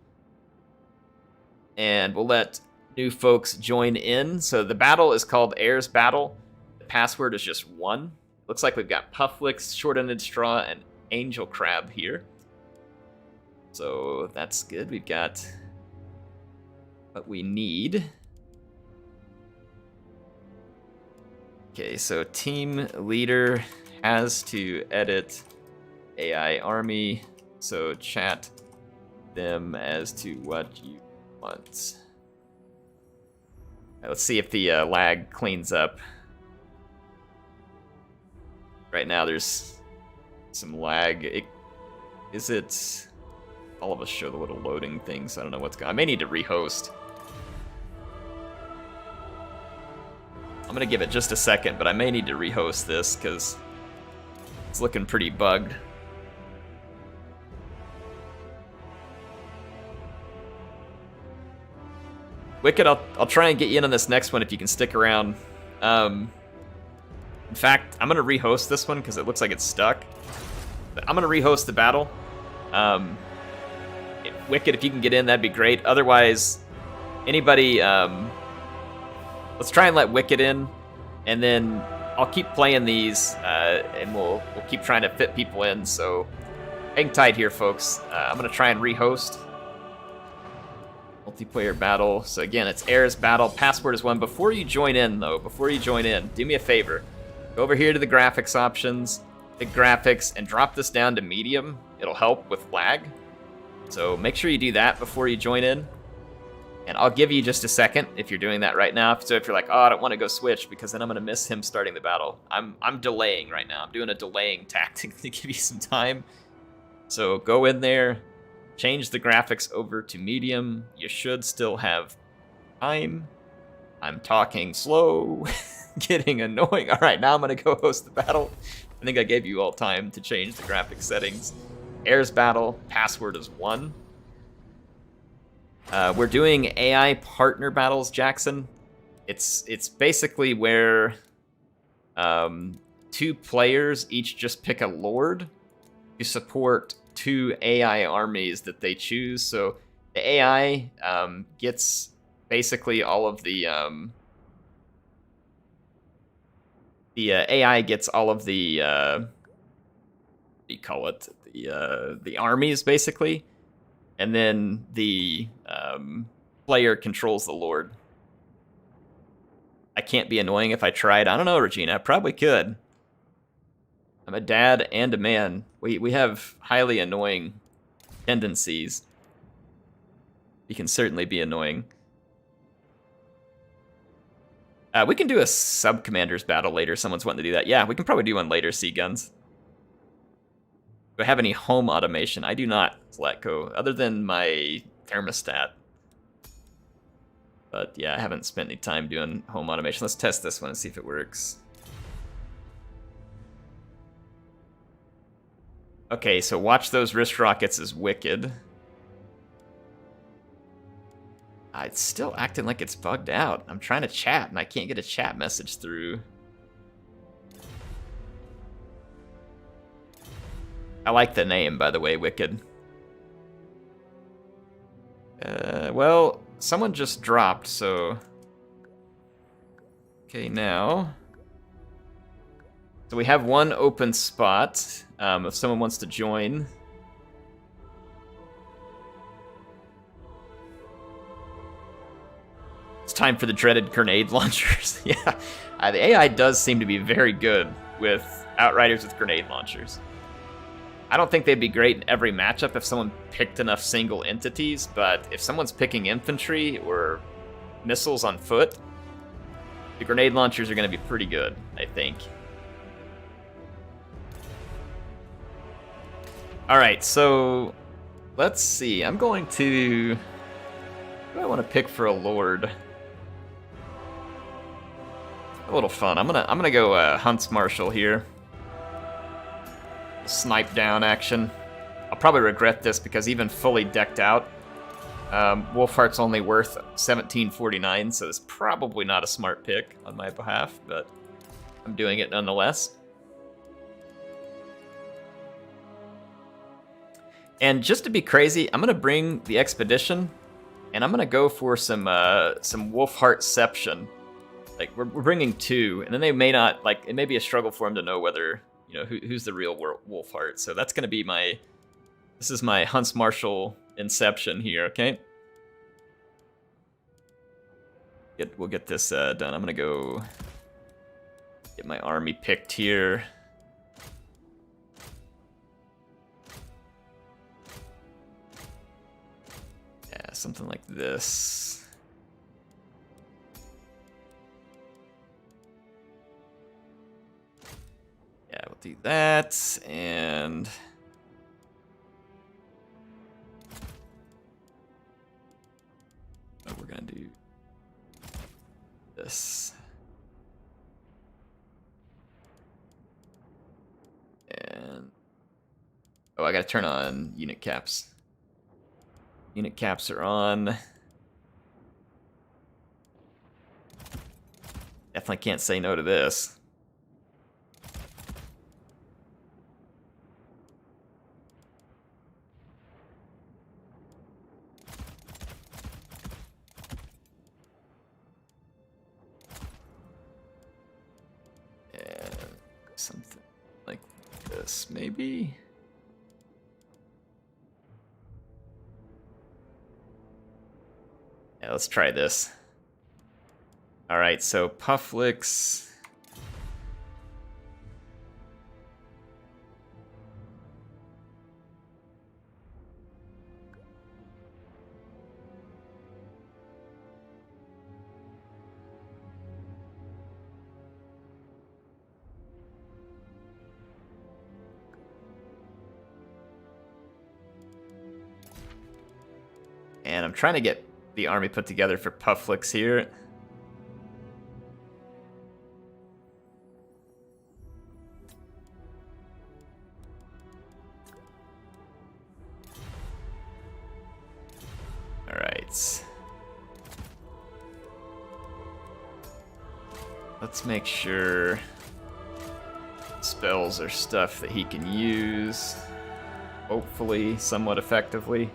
And we'll let new folks join in. So the battle is called Heir's Battle. The password is just 1. Looks like we've got Pufflicks, Short-Ended Straw, and Angel Crab here. So that's good. We've got what we need. Okay, so team leader has to edit AI army. So chat them as to what you want. Let's see if the lag cleans up. Right now there's some lag. Is it... All of us show the little loading thing, so I don't know what's going on. I may need to rehost. I'm going to give it just a second, but I may need to rehost this because it's looking pretty bugged. Wicked, I'll try and get you in on this next one if you can stick around. In fact, I'm going to rehost this one because it looks like it's stuck. But I'm going to rehost the battle. Wicked, if you can get in, that'd be great. Otherwise, anybody, let's try and let Wicked in, and then I'll keep playing these, and we'll keep trying to fit people in. So hang tight here, folks. I'm gonna try and rehost multiplayer battle. So again, it's Heir's Battle. Password is 1. Before you join in, though, do me a favor. Go over here to the graphics options, pick graphics, and drop this down to medium. It'll help with lag. So make sure you do that before you join in. And I'll give you just a second if you're doing that right now. So if you're like, oh, I don't want to go switch because then I'm going to miss him starting the battle. I'm delaying right now. I'm doing a delaying tactic to give you some time. So go in there, change the graphics over to medium. You should still have time. I'm talking slow, getting annoying. All right, now I'm going to go host the battle. I think I gave you all time to change the graphic settings. Heir's Battle, password is 1. We're doing AI partner battles, Jackson. It's basically where 2 players each just pick a lord to support 2 AI armies that they choose. So the AI gets basically all of the AI gets all of the what do you call it? The armies, basically, and then the player controls the lord. I can't be annoying if I tried. I don't know, Regina. I probably could. I'm a dad and a man. We have highly annoying tendencies. You can certainly be annoying. We can do a sub-commander's battle later. Someone's wanting to do that. Yeah, we can probably do one later, Seaguns. Do I have any home automation? I do not, Zlatko, other than my thermostat. But yeah, I haven't spent any time doing home automation. Let's test this one and see if it works. Okay, so watch those wrist rockets is wicked. It's still acting like it's bugged out. I'm trying to chat and I can't get a chat message through. I like the name, by the way, Wicked. Well, someone just dropped, so... Okay, now... So we have one open spot, if someone wants to join. It's time for the dreaded grenade launchers. Yeah, the AI does seem to be very good with Outriders with grenade launchers. I don't think they'd be great in every matchup if someone picked enough single entities, but if someone's picking infantry or missiles on foot, the grenade launchers are going to be pretty good, I think. Alright, so let's see. I'm going to... What do I want to pick for a lord? A little fun. I'm gonna go Hunts Marshal here. Snipe down action. I'll probably regret this because even fully decked out, Wolfheart's only worth 1749, so it's probably not a smart pick on my behalf, but I'm doing it nonetheless. And just to be crazy, I'm gonna bring the expedition, and I'm gonna go for some Wolfheartception. Like we're bringing 2, and then they may not like. It may be a struggle for them to know whether who's the real Wolfheart. So that's gonna be my. This is my Hunts Marshal Inception here. Okay. We'll get this done. I'm gonna go get my army picked here. Something like this. Yeah, we'll do that, and we're gonna do this. And oh, I gotta turn on unit caps. Unit caps are on. Definitely can't say no to this. And something like this, maybe. Yeah, let's try this. All right, so Pufflicks. And I'm trying to get the army put together for Pufflicks here. All right. Let's make sure spells are stuff that he can use, hopefully somewhat effectively.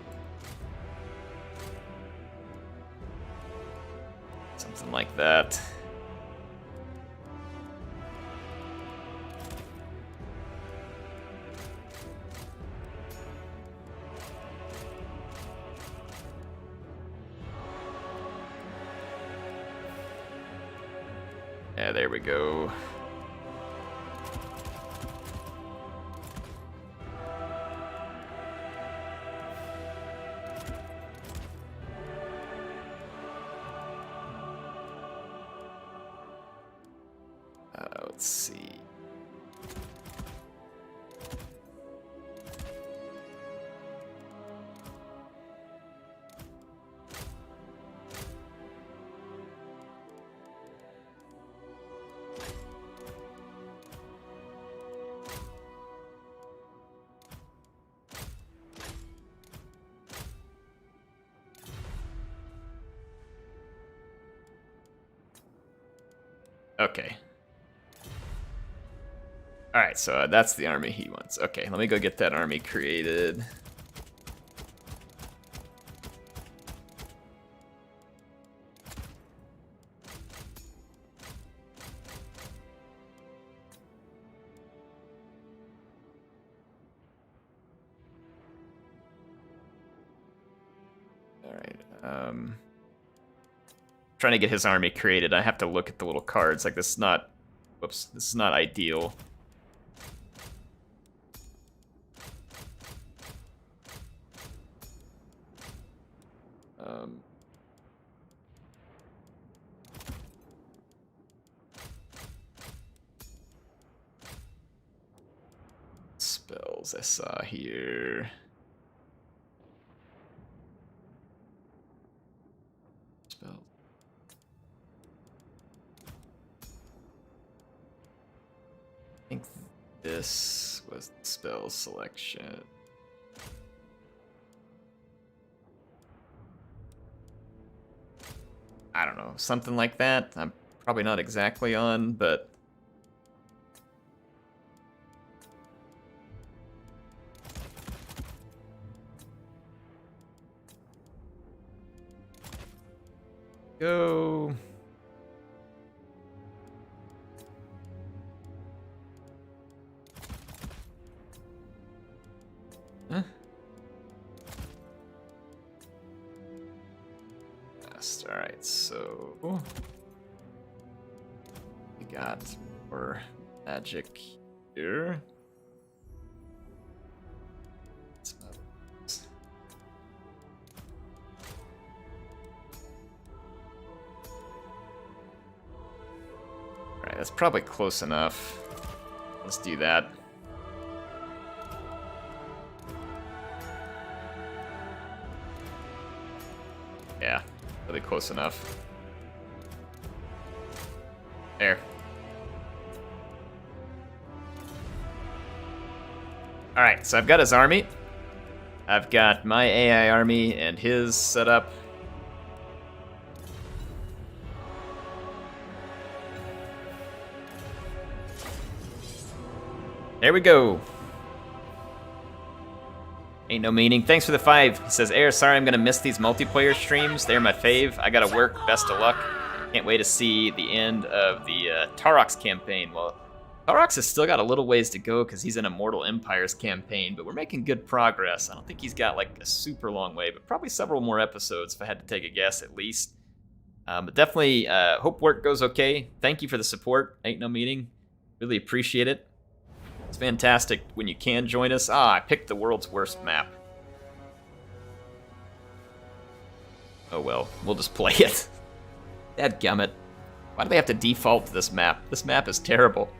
Something like that. Yeah, there we go. Let's see. Okay. Alright, so that's the army he wants. Okay, let me go get that army created. Trying to get his army created, I have to look at the little cards. Like, this is not... Whoops, this is not ideal. Spells I saw here. Spells. I think this was the spell selection. I don't know, something like that. I'm probably not exactly on, but go. Huh? Alright, so we got more magic here. Alright, that's probably close enough. Let's do that. Yeah, really close enough. There. Alright, so I've got his army. I've got my AI army and his set up. There we go. Ain't no meaning. Thanks for the 5. He says, Air, sorry I'm gonna miss these multiplayer streams. They're my fave. I gotta work. Best of luck. Can't wait to see the end of the Tarox campaign. Well, Tarox has still got a little ways to go because he's in Immortal Empires campaign, but we're making good progress. I don't think he's got like a super long way, but probably several more episodes if I had to take a guess at least. But definitely hope work goes okay. Thank you for the support. Ain't no meaning. Really appreciate it. It's fantastic when you can join us. I picked the world's worst map. Oh well, we'll just play it. Dadgummit. Why do they have to default to this map? This map is terrible.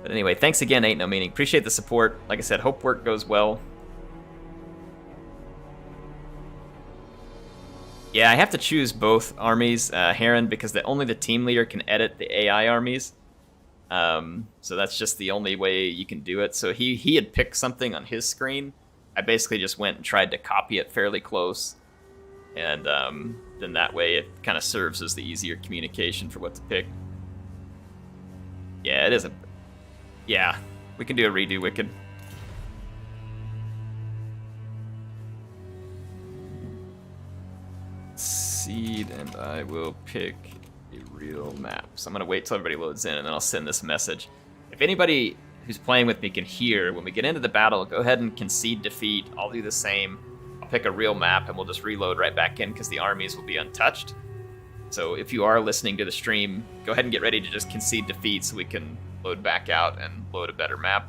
But anyway, thanks again, Ain't No Meaning. Appreciate the support. Like I said, hope work goes well. Yeah, I have to choose both armies, Heron, because only the team leader can edit the AI armies. So that's just the only way you can do it. So he had picked something on his screen. I basically just went and tried to copy it fairly close. And then that way it kind of serves as the easier communication for what to pick. Yeah, it is a... Yeah, we can do a redo Wicked. Seed, and I will pick a real map. So I'm going to wait till everybody loads in, and then I'll send this message. If anybody who's playing with me can hear, when we get into the battle, go ahead and concede defeat. I'll do the same. I'll pick a real map, and we'll just reload right back in because the armies will be untouched. So if you are listening to the stream, go ahead and get ready to just concede defeat so we can load back out and load a better map.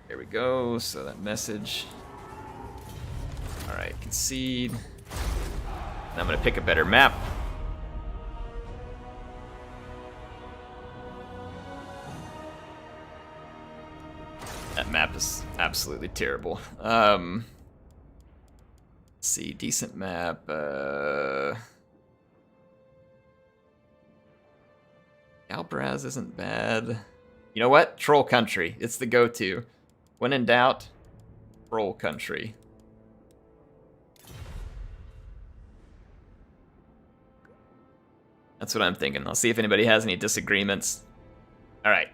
There we go. So that message. All right, concede. And I'm going to pick a better map. That map is absolutely terrible. Let's see, decent map. Albraz isn't bad. You know what? Troll Country. It's the go-to. When in doubt, Troll Country. That's what I'm thinking. I'll see if anybody has any disagreements. All right.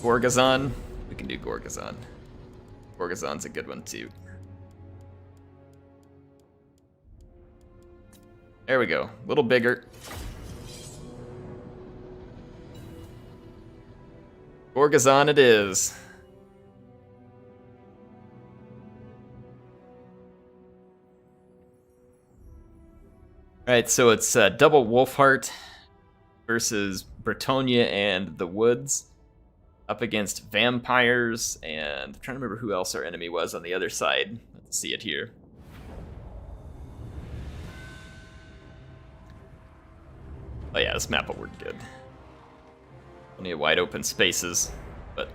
Gorgazon. We can do Gorgazon. Gorgazon's a good one too. There we go. A little bigger. Gorgazon it is. Alright, so it's double Wolfheart versus Bretonia and the Woods up against vampires, and I'm trying to remember who else our enemy was on the other side. Let's see it here. Oh yeah, this map will work good. Plenty of wide open spaces, but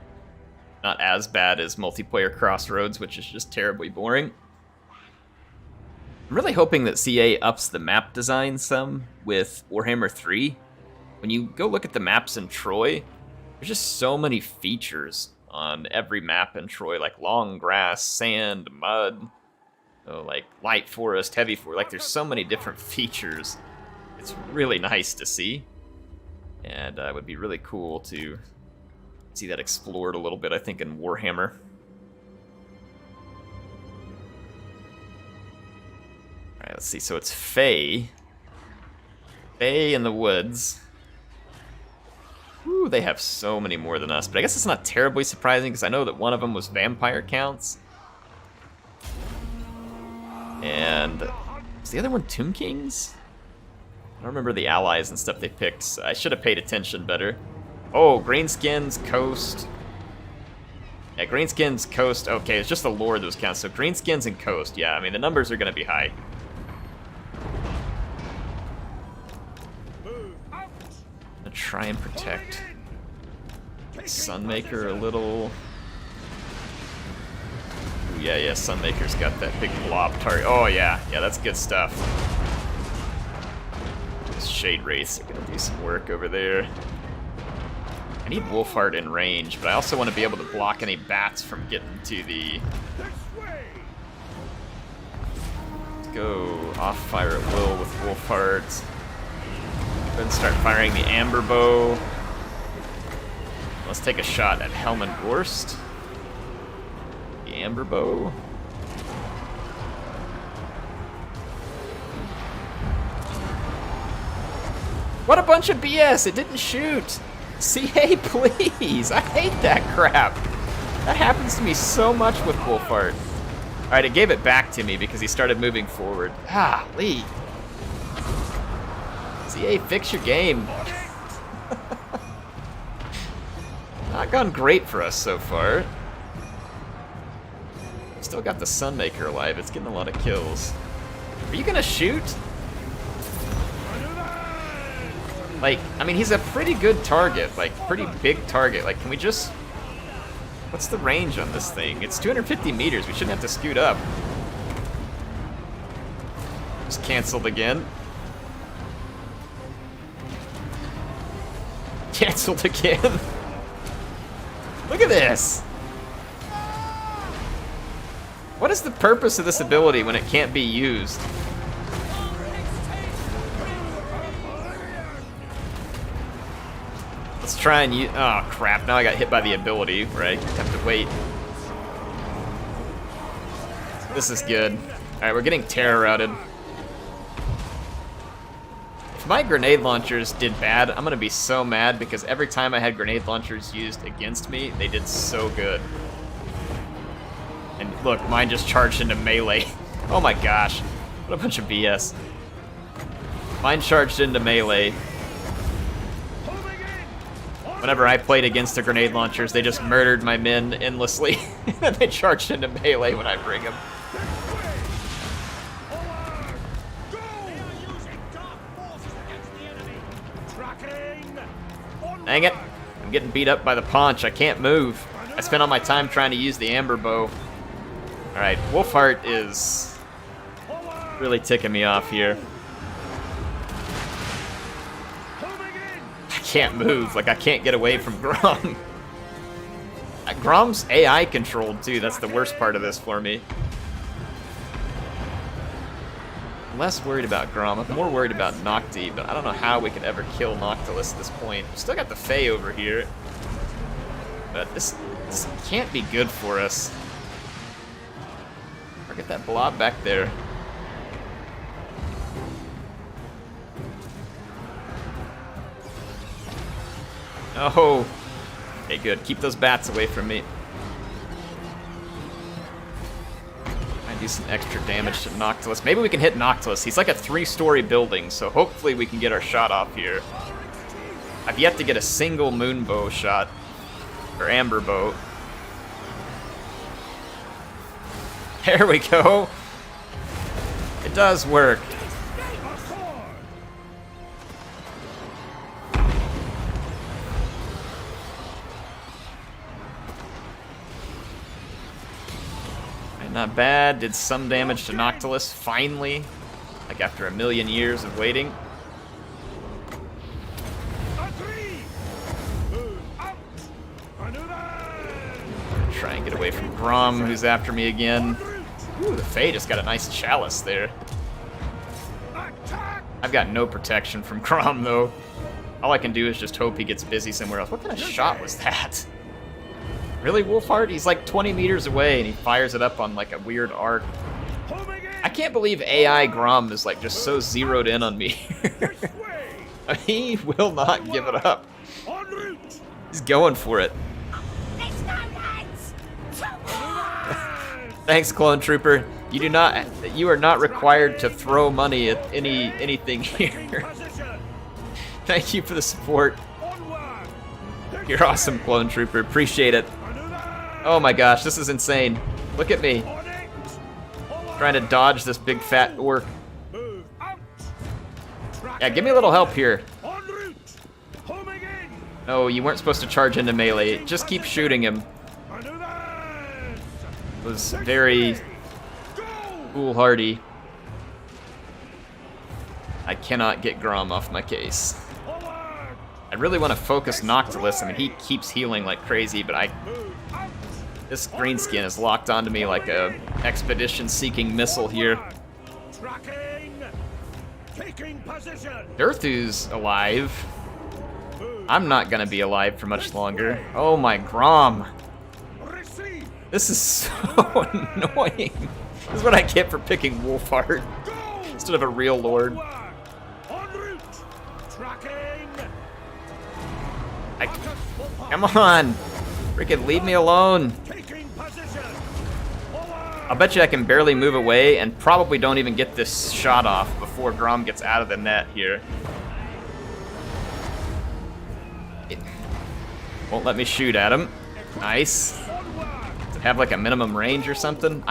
not as bad as multiplayer Crossroads, which is just terribly boring. I'm really hoping that CA ups the map design some with Warhammer 3. When you go look at the maps in Troy, there's just so many features on every map in Troy, like long grass, sand, mud, like light forest, heavy forest. Like there's so many different features. It's really nice to see, and it would be really cool to see that explored a little bit, I think, in Warhammer. Alright, let's see. So it's Fae. Fae in the Woods. Ooh, they have so many more than us, but I guess it's not terribly surprising because I know that one of them was vampire counts. And was the other one Tomb Kings? I don't remember the allies and stuff they picked, so I should have paid attention better. Oh, Greenskins, Coast. Yeah, Greenskins, Coast. Okay, it's just the Lord that was counted. So Greenskins and Coast. Yeah, I mean, the numbers are going to be high. I'm going to try and protect Sunmaker a little. Ooh, yeah, Sunmaker's got that big blob target. Oh, yeah, that's good stuff. Shade Wraiths are gonna do some work over there. I need Wolfheart in range, but I also want to be able to block any bats from getting to the... Let's go off fire at will with Wolfheart. Then start firing the Amber Bow. Let's take a shot at Helmengorst. The Amber Bow. What a bunch of BS! It didn't shoot! CA, please! I hate that crap! That happens to me so much with Wolfheart. Alright, it gave it back to me because he started moving forward. Ah, Lee! CA, fix your game. Not gone great for us so far. Still got the Sunmaker alive. It's getting a lot of kills. Are you gonna shoot? Like, I mean, he's a pretty good target, like, pretty big target. Like, can we just... What's the range on this thing? It's 250 meters. We shouldn't have to scoot up. Just canceled again. Canceled again. Look at this. What is the purpose of this ability when it can't be used? Let's try and use... Oh, crap. Now I got hit by the ability, right? Have to wait. This is good. Alright, we're getting terror routed. If my grenade launchers did bad, I'm gonna be so mad because every time I had grenade launchers used against me, they did so good. And look, mine just charged into melee. Oh my gosh. What a bunch of BS. Mine charged into melee. Whenever I played against the grenade launchers, they just murdered my men endlessly. And they charged into melee when I bring them. Dang it. I'm getting beat up by the paunch. I can't move. I spent all my time trying to use the Amber Bow. Alright, Wolfheart is really ticking me off here. I can't move. Like, I can't get away from Grom. Grom's AI controlled, too. That's the worst part of this for me. less worried about Grom. I'm more worried about Nocti, but I don't know how we could ever kill Noctilus at this point. We still got the Fae over here. But this can't be good for us. Or get that blob back there. Oh. Okay, good. Keep those bats away from me. I do some extra damage to Noctilus. Maybe we can hit Noctilus. He's like a 3-story building, so hopefully we can get our shot off here. I've yet to get a single moonbow shot. Or amber bow. There we go. It does work. Not bad. Did some damage to Noctilus, finally. Like after a million years of waiting. Try and get away from Grom, who's after me again. Ooh, the Fae just got a nice chalice there. I've got no protection from Grom, though. All I can do is just hope he gets busy somewhere else. What kind of shot was that? Really, Wolfheart? He's like 20 meters away and he fires it up on like a weird arc. I can't believe AI Grom is like just so zeroed in on me. He will not give it up. He's going for it. Thanks, Clone Trooper. You are not required to throw money at anything here. Thank you for the support. You're awesome, Clone Trooper. Appreciate it. Oh my gosh, this is insane. Look at me. Trying to dodge this big fat orc. Yeah, give me a little help here. No, you weren't supposed to charge into melee. Just keep shooting him. It was very foolhardy. I cannot get Grom off my case. I really want to focus Noctilus. I mean, he keeps healing like crazy, but this greenskin is locked onto me like a expedition-seeking missile here. Durthu's alive. I'm not gonna be alive for much longer. Oh my Grom. This is so annoying. This is what I get for picking Wolfheart instead of a real lord. Come on! Freaking leave me alone! I'll bet you I can barely move away and probably don't even get this shot off before Grom gets out of the net here. It won't let me shoot at him. Nice. Does it have like a minimum range or something?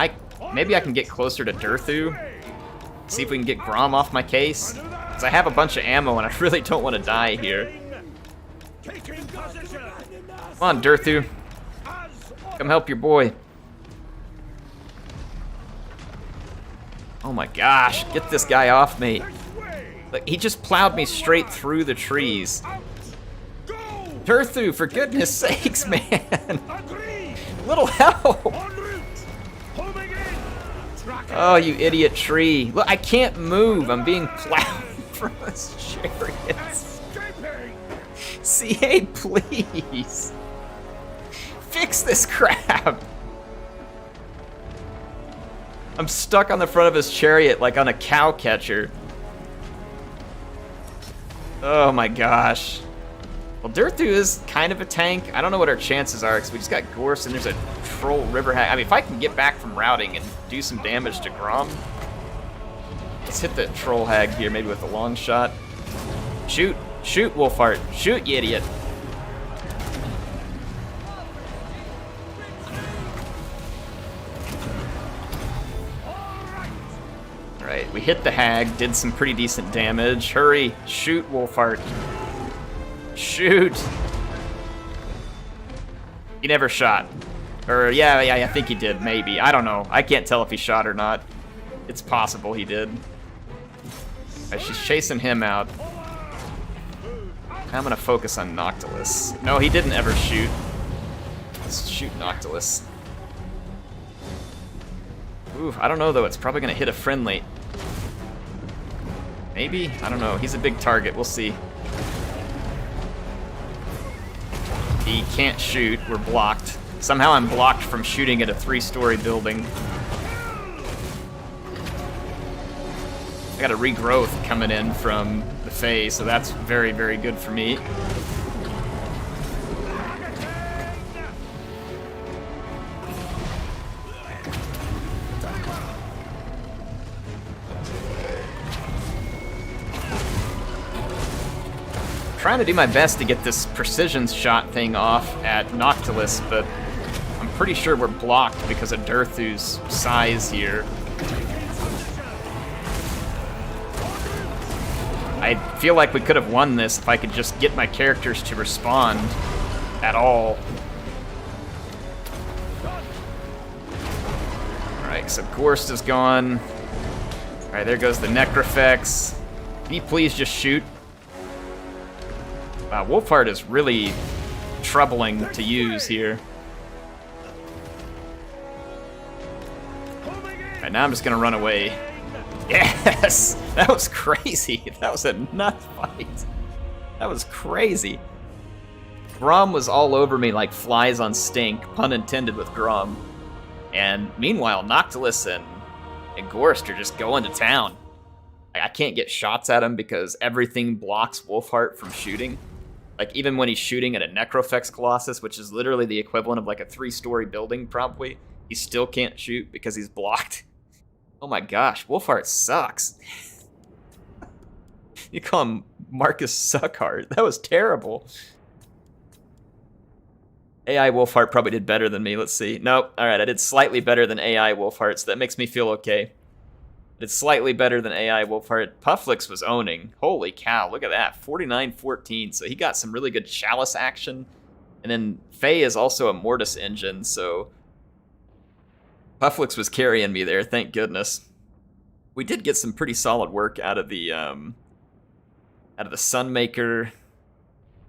Maybe I can get closer to Durthu. See if we can get Grom off my case. Because I have a bunch of ammo and I really don't want to die here. Come on, Durthu. Come help your boy. Oh my gosh, get this guy off me. Look, he just plowed me straight through the trees. Durthu, for goodness sakes, man. Little help. Oh, you idiot tree. Look, I can't move. I'm being plowed from his chariots. CA, please. Fix this crap. I'm stuck on the front of his chariot like on a cow catcher. Oh my gosh. Well, Durthu is kind of a tank. I don't know what our chances are because we just got Gorse and there's a troll river hag. I mean, if I can get back from routing and do some damage to Grom. Let's hit the troll hag here, maybe with a long shot. Shoot. Shoot, Wolfheart. Shoot, you idiot. Alright, we hit the hag, did some pretty decent damage. Hurry, shoot, Wolfheart. Shoot. He never shot. Or, yeah, I think he did, maybe. I don't know. I can't tell if he shot or not. It's possible he did. Alright, she's chasing him out. I'm gonna focus on Noctilus. No, he didn't ever shoot. Let's shoot Noctilus. Ooh, I don't know though, it's probably gonna hit a friendly. Maybe? I don't know. He's a big target. We'll see. He can't shoot. We're blocked. Somehow I'm blocked from shooting at a 3-story building. I got a regrowth coming in from the Fae, so that's very, very good for me. Trying to do my best to get this precision shot thing off at Noctilus, but I'm pretty sure we're blocked because of Durthu's size here. I feel like we could have won this if I could just get my characters to respond at all. Alright, so Gorst is gone. Alright, there goes the Necrofex. Can you please just shoot? Wow, Wolfheart is really troubling to use here. Alright, now I'm just gonna run away. Yes! That was crazy. That was a nut fight. That was crazy. Grom was all over me like flies on stink, pun intended with Grom. And meanwhile, Noctilus and Gorst are just going to town. I can't get shots at him because everything blocks Wolfheart from shooting. Like, even when he's shooting at a Necrofex Colossus, which is literally the equivalent of like a 3-story building, probably, he still can't shoot because he's blocked. Oh my gosh, Wolfheart sucks. You call him Marcus Suckhart. That was terrible. AI Wolfheart probably did better than me. Let's see. Nope. Alright, I did slightly better than AI Wolfheart, so that makes me feel okay. It's slightly better than AI Wolfheart. Pufflix was owning. Holy cow, look at that. 49-14, so he got some really good Chalice action. And then Faye is also a Mortis engine, so Pufflix was carrying me there, thank goodness. We did get some pretty solid work out of the Sunmaker.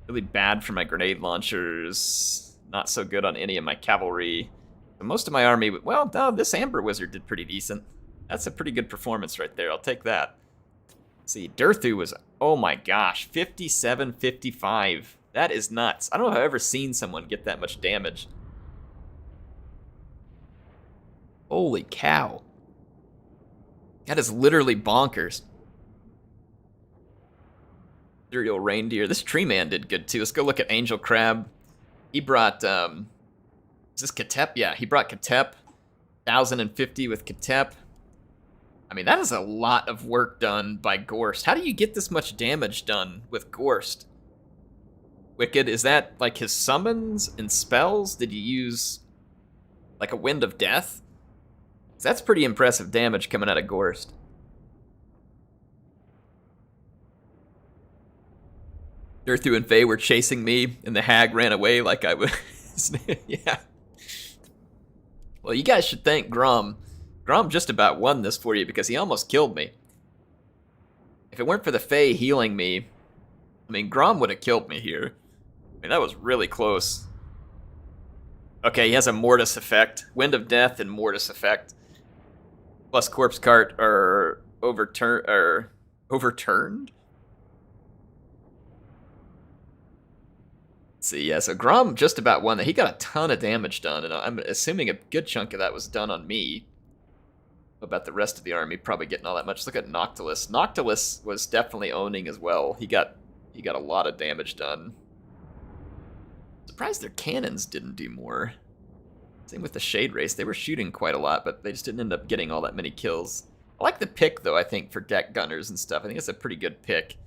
Really bad for my grenade launchers. Not so good on any of my cavalry. But most of my army, well, no, this Amber Wizard did pretty decent. That's a pretty good performance right there. I'll take that. Let's see, Durthu was, oh my gosh, 57-55. That is nuts. I don't know if I've ever seen someone get that much damage. Holy cow. That is literally bonkers. Ethereal Reindeer. This Tree Man did good too. Let's go look at Angel Crab. He brought, is this Katep? Yeah, he brought Katep. 1,050 with Katep. I mean, that is a lot of work done by Gorst. How do you get this much damage done with Gorst? Wicked, is that like his summons and spells? Did you use like a Wind of Death? That's pretty impressive damage coming out of Gorst. Durthu and Faye were chasing me, and the hag ran away like I was. Yeah. Well, you guys should thank Grom. Grom just about won this for you because he almost killed me. If it weren't for the Fae healing me, I mean, Grom would have killed me here. I mean, that was really close. Okay, he has a Mortis effect. Wind of Death and Mortis effect. Plus Corpse Cart are overturned? Let's see, yeah, so Grom just about won that. He got a ton of damage done, and I'm assuming a good chunk of that was done on me. What about the rest of the army? Probably getting all that much. Look at Noctilus. Noctilus was definitely owning as well. He got a lot of damage done. Surprised their cannons didn't do more. Same with the Shade Race. They were shooting quite a lot, but they just didn't end up getting all that many kills. I like the pick, though, I think, for deck gunners and stuff. I think it's a pretty good pick.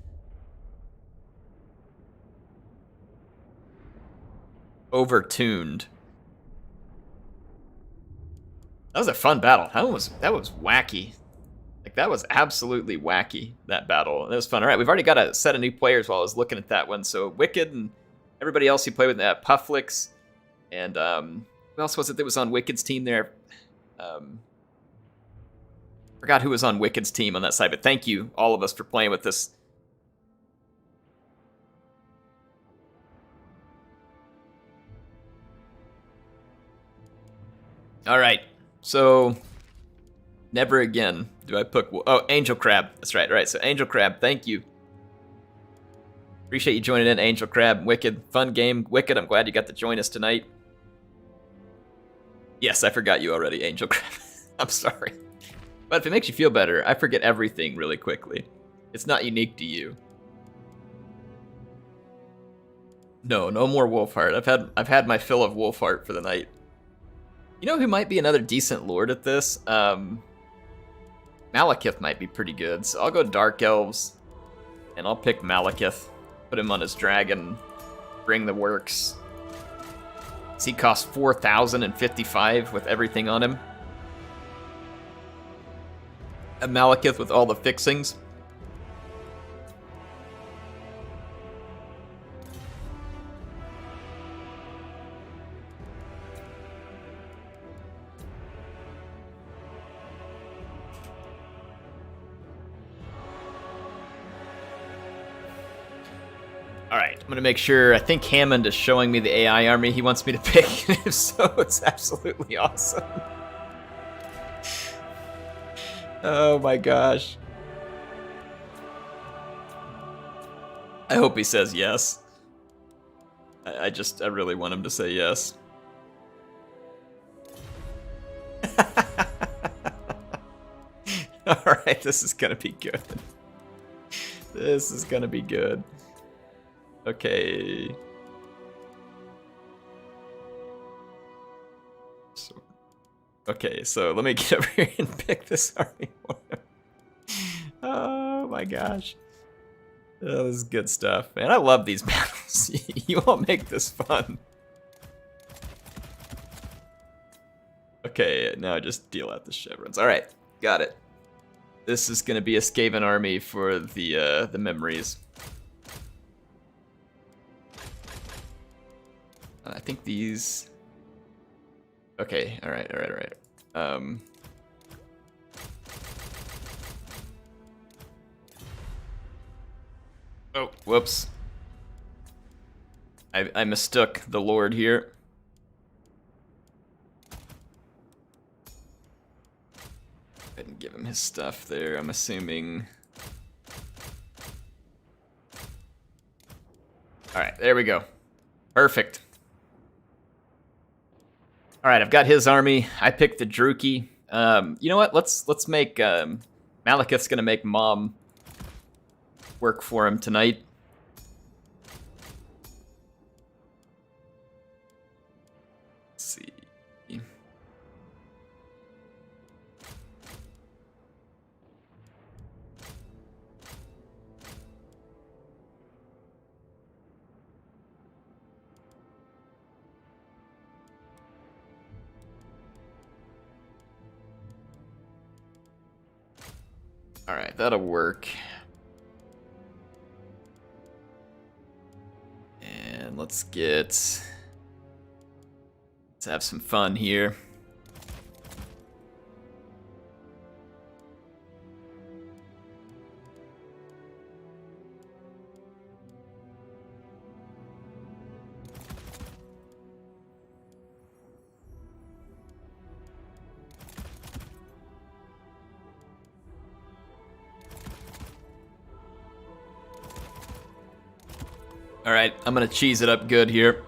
Overtuned. That was a fun battle. That was wacky. Like, that was absolutely wacky, that battle. It was fun. All right, we've already got a set of new players while I was looking at that one. So Wicked and everybody else who played with that, Pufflix, and who else was it that was on Wicked's team there? Forgot who was on Wicked's team on that side, but thank you, all of us, for playing with this. All right, so Never again do I pick... Oh, Angel Crab. That's right. All right, so Angel Crab, thank you. Appreciate you joining in, Angel Crab. Wicked. Fun game. Wicked, I'm glad you got to join us tonight. Yes, I forgot you already, Angel Crab. I'm sorry. But if it makes you feel better, I forget everything really quickly. It's not unique to you. No more Wolfheart. I've had my fill of Wolfheart for the night. You know who might be another decent lord at this? Malekith might be pretty good, so I'll go Dark Elves, and I'll pick Malekith. Put him on his dragon, bring the works. So he costs 4,055 with everything on him. A Malekith with all the fixings. Alright, I'm gonna make sure. I think Hammond is showing me the AI army he wants me to pick. If so, it's absolutely awesome. Oh my gosh. I hope he says yes. I really want him to say yes. Alright, this is gonna be good. This is gonna be good. Okay. So let me get over here and pick this army for him. Oh my gosh. Oh, this is good stuff. Man, I love these battles. You all make this fun. Okay, now just deal out the chevrons. Alright, got it. This is gonna be a Skaven army for the memories. I think these... Okay, alright. Oh, whoops. I mistook the Lord here. I didn't give him his stuff there, I'm assuming. Alright, there we go. Perfect. Alright, I've got his army. I picked the Druki. You know what? Let's make Malekith's gonna make Mom work for him tonight. Let's see. Alright, that'll work. And let's have some fun here. Alright, I'm gonna cheese it up good here.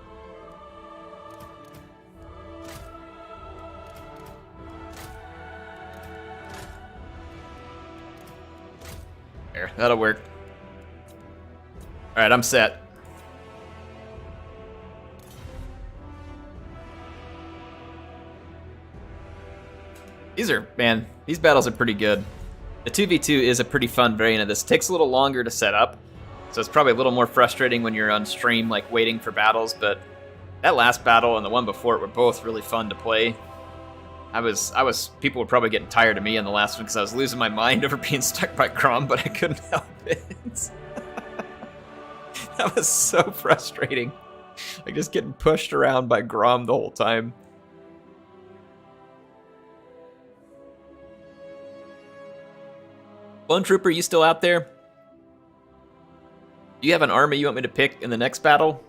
There, that'll work. Alright, I'm set. These battles are pretty good. The 2v2 is a pretty fun variant of this. It takes a little longer to set up. So it's probably a little more frustrating when you're on stream, like waiting for battles, but that last battle and the one before it were both really fun to play. People were probably getting tired of me in the last one because I was losing my mind over being stuck by Grom, but I couldn't help it. That was so frustrating. Like just getting pushed around by Grom the whole time. Bone Trooper, you still out there? Do you have an army you want me to pick in the next battle?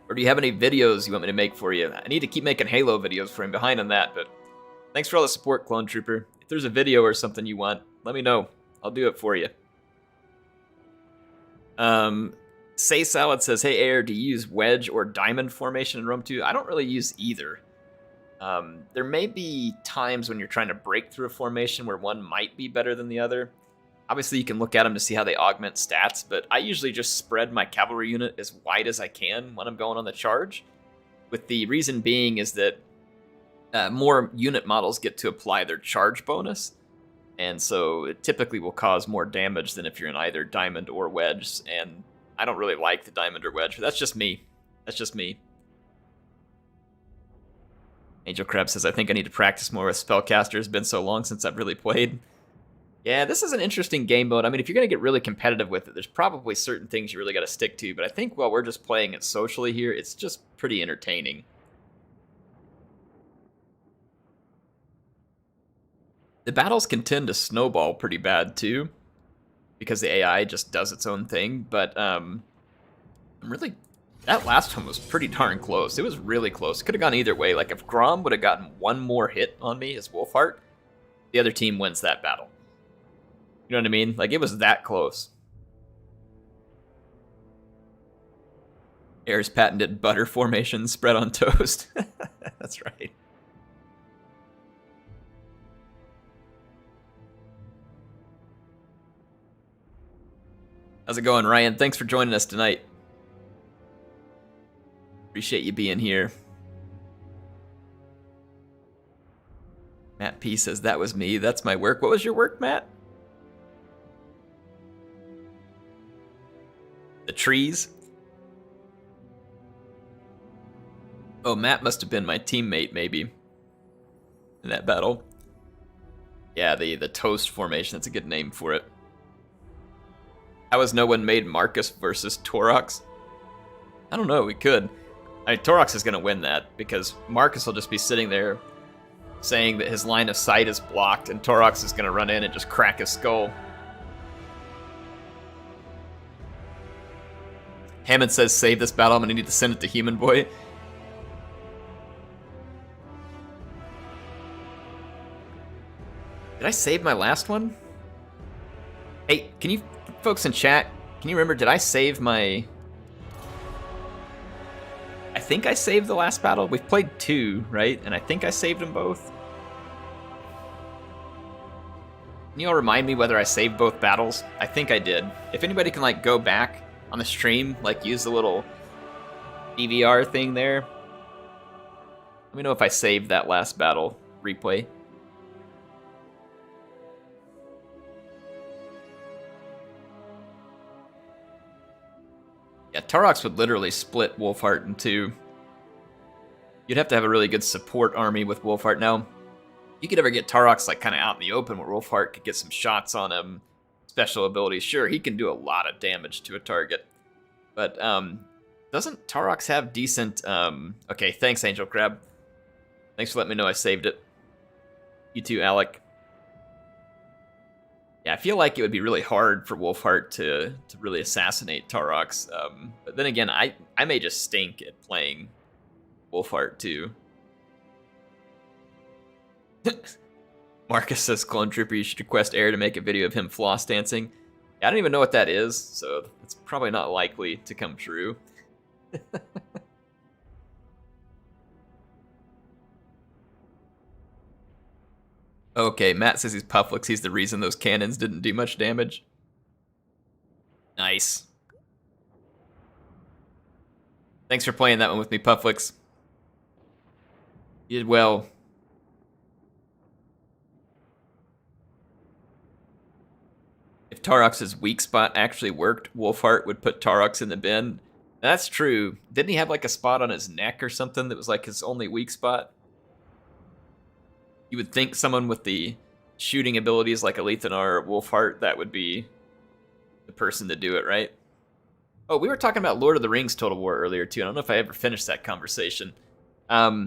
Or do you have any videos you want me to make for you? I need to keep making Halo videos for him, behind on that, but thanks for all the support, Clone Trooper. there's a video or something you want, let me know. I'll do it for you. Say Salad says, hey, Air, do you use wedge or diamond formation in Rome 2? I don't really use either. There may be times when you're trying to break through a formation where one might be better than the other. Obviously, you can look at them to see how they augment stats, but I usually just spread my cavalry unit as wide as I can when I'm going on the charge. With the reason being is that more unit models get to apply their charge bonus, and so it typically will cause more damage than if you're in either diamond or wedge, and I don't really like the diamond or wedge, but that's just me. That's just me. Angel Crab says, I think I need to practice more with Spellcaster. It's been so long since I've really played. Yeah, this is an interesting game mode. I mean, if you're going to get really competitive with it, there's probably certain things you really got to stick to, but I think while we're just playing it socially here, it's just pretty entertaining. The battles can tend to snowball pretty bad, too, because the AI just does its own thing, but I'm really... That last one was pretty darn close. It was really close. It could have gone either way. Like, if Grom would have gotten one more hit on me as Wolfheart, the other team wins that battle. You know what I mean? Like, it was that close. Air's patented butter formation spread on toast. That's right. How's it going, Ryan? Thanks for joining us tonight. Appreciate you being here. Matt P says, that was me. That's my work. What was your work, Matt? The trees? Oh, Matt must have been my teammate, maybe, in that battle. Yeah, the toast formation. That's a good name for it. How has no one made Marcus versus Torox? I don't know. We could. I mean, Torox is going to win that because Marcus will just be sitting there saying that his line of sight is blocked, and Torox is going to run in and just crack his skull. Hammond says, save this battle. I'm going to need to send it to Human Boy. Did I save my last one? Hey, can you, folks in chat, can you remember, did I save my... I think I saved the last battle. We've played 2, right? And I think I saved them both. Can you all remind me whether I saved both battles? I think I did. If anybody can, like, go back on the stream, like, use the little DVR thing there. Let me know if I saved that last battle replay. Yeah, Torox would literally split Wolfheart in 2. You'd have to have a really good support army with Wolfheart. Now, you could ever get Torox like kind of out in the open where Wolfheart could get some shots on him. Special abilities, sure, he can do a lot of damage to a target. But doesn't Torox have decent... Okay, thanks, Angel Crab. Thanks for letting me know I saved it. You too, Alec. Yeah, I feel like it would be really hard for Wolfheart to really assassinate Torox. But then again, I may just stink at playing Wolfheart too. Marcus says, Clone Trooper, you should request Air to make a video of him floss dancing. Yeah, I don't even know what that is, so it's probably not likely to come true. Okay, Matt says he's Pufflix. He's the reason those cannons didn't do much damage. Nice. Thanks for playing that one with me, Pufflix. You did well. If Torox's weak spot actually worked, Wolfheart would put Torox in the bin. That's true. Didn't he have like a spot on his neck or something that was like his only weak spot? You would think someone with the shooting abilities like Alethanar or Wolfheart, that would be the person to do it, right? Oh, we were talking about Lord of the Rings Total War earlier, too. I don't know if I ever finished that conversation. I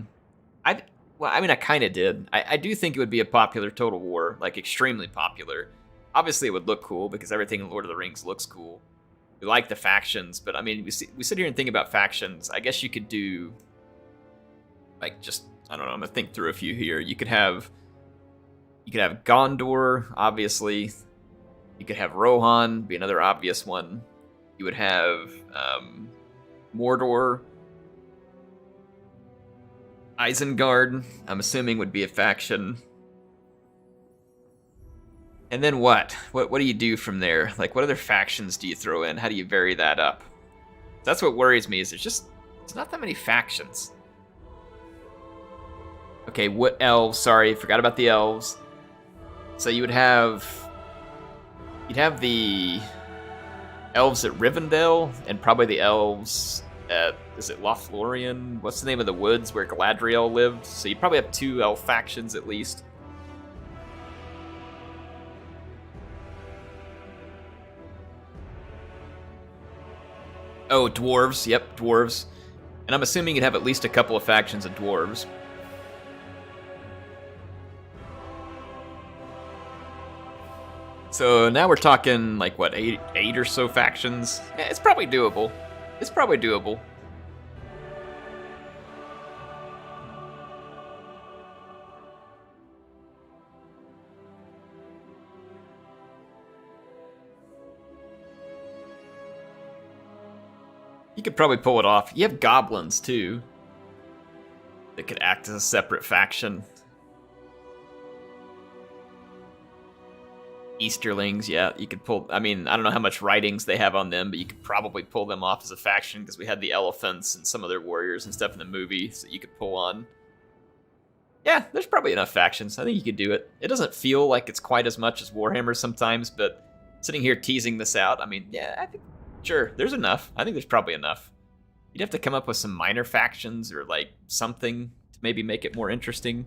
kind of did. I do think it would be a popular Total War, like extremely popular. Obviously, it would look cool because everything in Lord of the Rings looks cool. We like the factions, but I mean, we sit here and think about factions. I guess you could do, like, just... I don't know, I'm going to think through a few here. You could have You could have Gondor, obviously. You could have Rohan, be another obvious one. You would have Mordor. Isengard, I'm assuming, would be a faction. And then what? What do you do from there? Like, what other factions do you throw in? How do you vary that up? That's what worries me, is there's not that many factions. Okay, what elves? Sorry, forgot about the elves. So you'd have the elves at Rivendell, and probably the elves at, is it Lothlorien? What's the name of the woods where Galadriel lived? So you probably have 2 elf factions at least. Oh, dwarves. Yep, dwarves. And I'm assuming you'd have at least a couple of factions of dwarves. So now we're talking, like, what, eight or so factions? Yeah, it's probably doable. It's probably doable. You could probably pull it off. You have goblins, too, that could act as a separate faction. Easterlings, yeah, you could pull. I mean, I don't know how much writings they have on them, but you could probably pull them off as a faction because we had the elephants and some of their warriors and stuff in the movie, so you could pull on. Yeah, there's probably enough factions. I think you could do it. It doesn't feel like it's quite as much as Warhammer sometimes, but sitting here teasing this out, I mean, yeah, I think, sure, there's enough. I think there's probably enough. You'd have to come up with some minor factions or, like, something to maybe make it more interesting.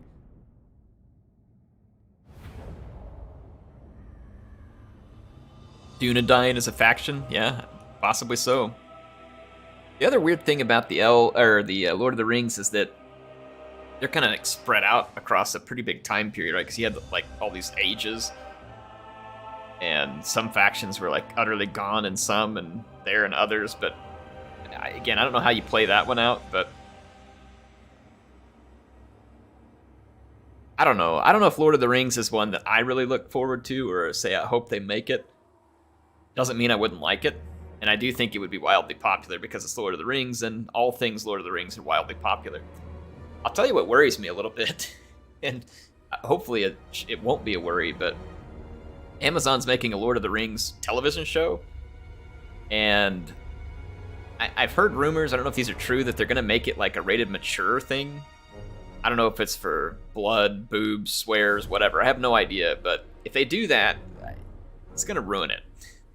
Dunedain is a faction, yeah, possibly so. The other weird thing about the Lord of the Rings is that they're kind of like spread out across a pretty big time period, right? Because you had like all these ages, and some factions were like utterly gone, and some and there and others. But again, I don't know how you play that one out, but I don't know. I don't know if Lord of the Rings is one that I really look forward to, or say I hope they make it. Doesn't mean I wouldn't like it, and I do think it would be wildly popular because it's Lord of the Rings, and all things Lord of the Rings are wildly popular. I'll tell you what worries me a little bit, and hopefully it won't be a worry, but Amazon's making a Lord of the Rings television show, and I've heard rumors, I don't know if these are true, that they're going to make it like a rated mature thing. I don't know if it's for blood, boobs, swears, whatever. I have no idea, but if they do that, it's going to ruin it.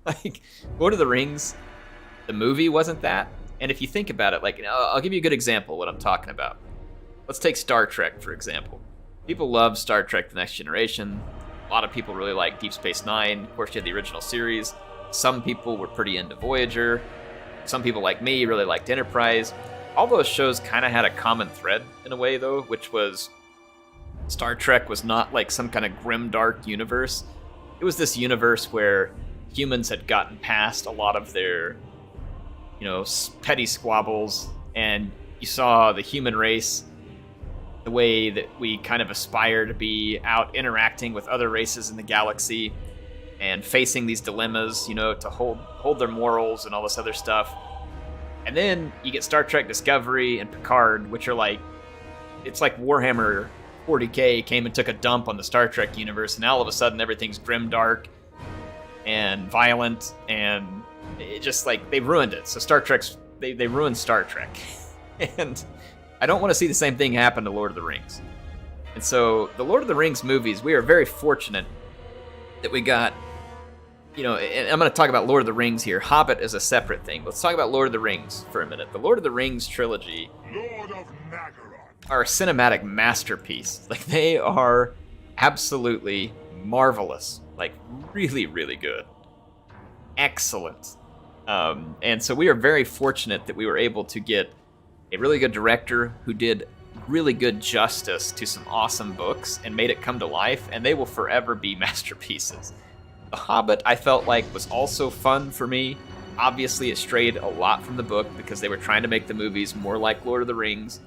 Like, Lord of the Rings, the movie wasn't that. And if you think about it, like, I'll give you a good example of what I'm talking about. Let's take Star Trek, for example. People love Star Trek The Next Generation. A lot of people really like Deep Space Nine. Of course, you had the original series. Some people were pretty into Voyager. Some people, like me, really liked Enterprise. All those shows kind of had a common thread, in a way, though, which was Star Trek was not like some kind of grim, dark universe. It was this universe where humans had gotten past a lot of their, petty squabbles, and you saw the human race, the way that we kind of aspire to be out interacting with other races in the galaxy and facing these dilemmas, to hold their morals and all this other stuff. And then you get Star Trek Discovery and Picard, which are like, it's like Warhammer 40K came and took a dump on the Star Trek universe, and now all of a sudden everything's grimdark and violent, and it just like they've ruined it. So Star Trek's they ruined Star Trek. And I don't want to see the same thing happen to Lord of the Rings. And so the Lord of the Rings movies, we are very fortunate that we got, and I'm going to talk about Lord of the Rings here. Hobbit is a separate thing. Let's talk about Lord of the Rings for a minute. The Lord of the Rings trilogy are a cinematic masterpiece. Like, they are absolutely marvelous. Like, really, really good. Excellent. And so we are very fortunate that we were able to get a really good director who did really good justice to some awesome books and made it come to life, and they will forever be masterpieces. The Hobbit, I felt like, was also fun for me. Obviously, it strayed a lot from the book because they were trying to make the movies more like Lord of the Rings.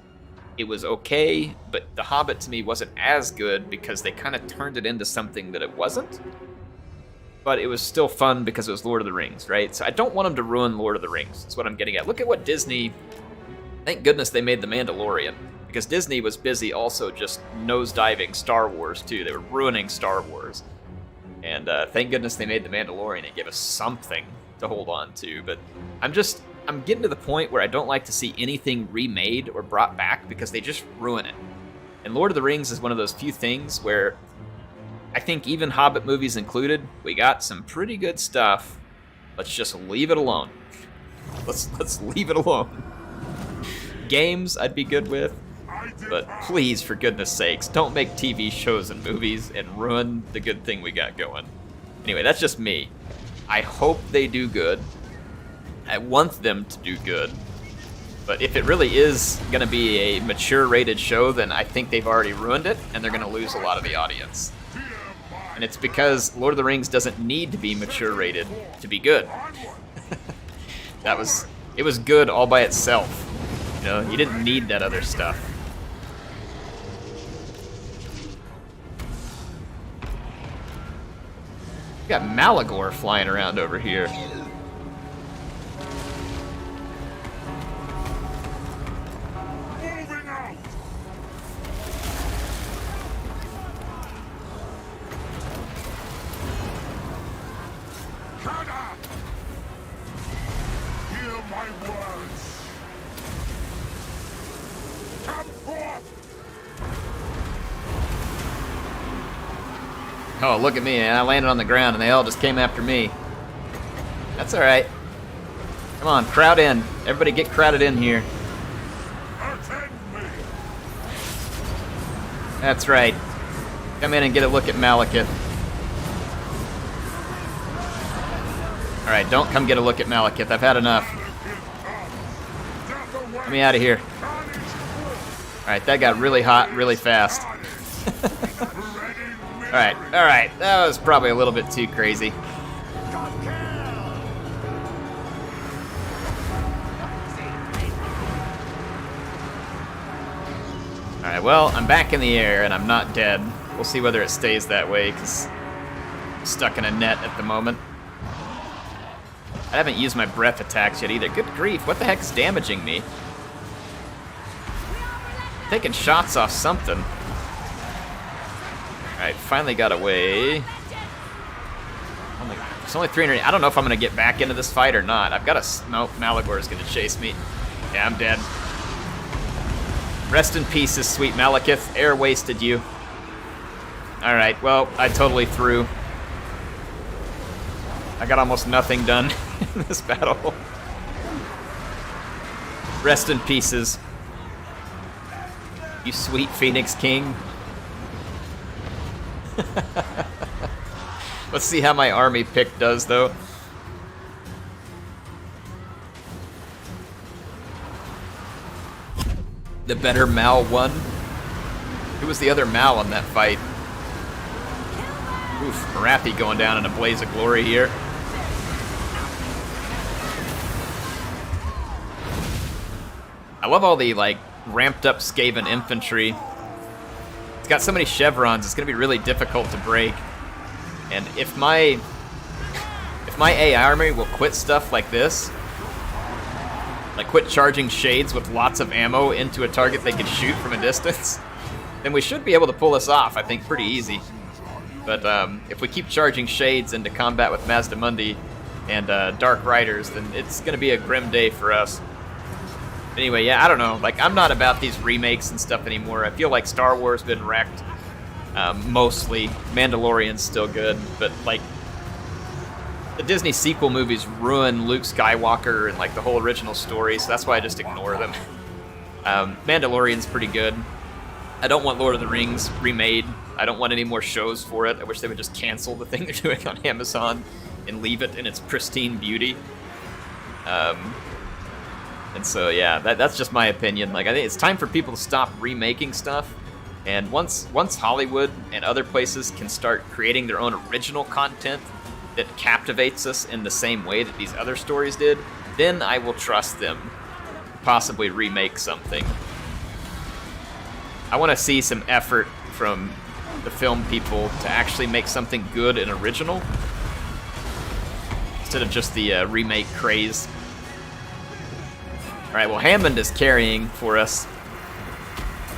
it was okay, but The Hobbit to me wasn't as good because they kind of turned it into something that it wasn't. But it was still fun because it was Lord of the Rings, right? So I don't want them to ruin Lord of the Rings. That's what I'm getting at. Look at what Disney... Thank goodness they made The Mandalorian, because Disney was busy also just nosediving Star Wars, too. They were ruining Star Wars. And thank goodness they made The Mandalorian and gave us something to hold on to. But I'm getting to the point where I don't like to see anything remade or brought back because they just ruin it. And Lord of the Rings is one of those few things where I think even Hobbit movies included, we got some pretty good stuff. Let's just leave it alone. Let's leave it alone. Games I'd be good with, but please, for goodness sakes, don't make TV shows and movies and ruin the good thing we got going. Anyway, that's just me. I hope they do good. I want them to do good. But if it really is going to be a mature rated show, then I think they've already ruined it, and they're going to lose a lot of the audience. And it's because Lord of the Rings doesn't need to be mature rated to be good. It was good all by itself. You know, you didn't need that other stuff. We got Malagor flying around over here. Moving out! Shut up! Hear my words! Come forth! Oh, look at me. I landed on the ground and they all just came after me. That's alright. Come on, crowd in. Everybody get crowded in here. Attend me! That's right. Come in and get a look at Malekith. Alright, don't come get a look at Malekith. I've had enough. Get me out of here. Alright, that got really hot really fast. Alright, that was probably a little bit too crazy. Alright, well, I'm back in the air and I'm not dead. We'll see whether it stays that way, because I'm stuck in a net at the moment. I haven't used my breath attacks yet either. Good grief, what the heck is damaging me? Taking shots off something. Alright, finally got away. It's only 300. I don't know if I'm going to get back into this fight or not. I've got a... Nope, Malagor is going to chase me. Yeah, I'm dead. Rest in pieces, sweet Malekith. Air wasted you. Alright, well, I totally threw. I got almost nothing done in this battle. Rest in pieces. You sweet Phoenix King. Let's see how my army pick does, though. The better Mal won. Who was the other Mal in that fight? Oof, Marathi going down in a blaze of glory here. I love all the, like, ramped up Skaven infantry. It's got so many chevrons, it's going to be really difficult to break. And if my AI army will quit stuff like this, like quit charging shades with lots of ammo into a target they can shoot from a distance, then we should be able to pull this off, I think, pretty easy. But if we keep charging shades into combat with Mazdamundi and Dark Riders, then it's going to be a grim day for us. Anyway, yeah, I don't know. Like, I'm not about these remakes and stuff anymore. I feel like Star Wars has been wrecked, mostly. Mandalorian's still good, but, like, the Disney sequel movies ruin Luke Skywalker and, like, the whole original story, so that's why I just ignore them. Mandalorian's pretty good. I don't want Lord of the Rings remade. I don't want any more shows for it. I wish they would just cancel the thing they're doing on Amazon and leave it in its pristine beauty. And so, yeah, that's just my opinion. Like, I think it's time for people to stop remaking stuff. And once Hollywood and other places can start creating their own original content that captivates us in the same way that these other stories did, then I will trust them to possibly remake something. I want to see some effort from the film people to actually make something good and original instead of just the remake craze. All right, well, Hammond is carrying for us.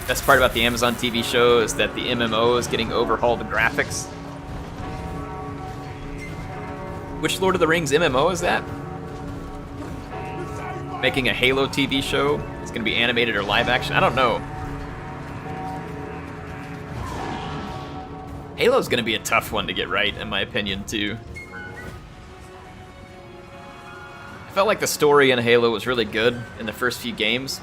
Best part about the Amazon TV show is that the MMO is getting overhauled in graphics. Which Lord of the Rings MMO is that? Making a Halo TV show? It's going to be animated or live action? I don't know. Halo's going to be a tough one to get right, in my opinion, too. I felt like the story in Halo was really good in the first few games.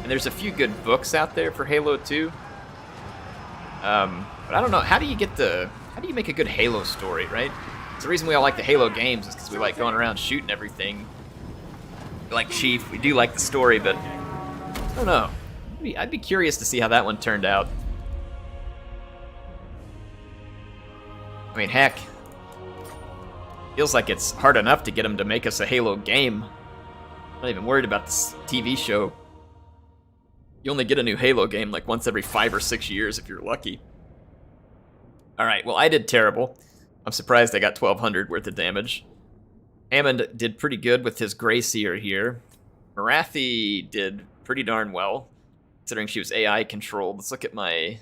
And there's a few good books out there for Halo 2. But I don't know, how do you make a good Halo story, right? It's the reason we all like the Halo games is because we like going around shooting everything. We like Chief, we do like the story, but I don't know. I'd be curious to see how that one turned out. I mean, heck, feels like it's hard enough to get them to make us a Halo game. I'm not even worried about this TV show. You only get a new Halo game like once every 5 or 6 years if you're lucky. Alright, well, I did terrible. I'm surprised I got 1,200 worth of damage. Hammond did pretty good with his Grey Seer here. Marathi did pretty darn well, considering she was AI controlled. Let's look at my...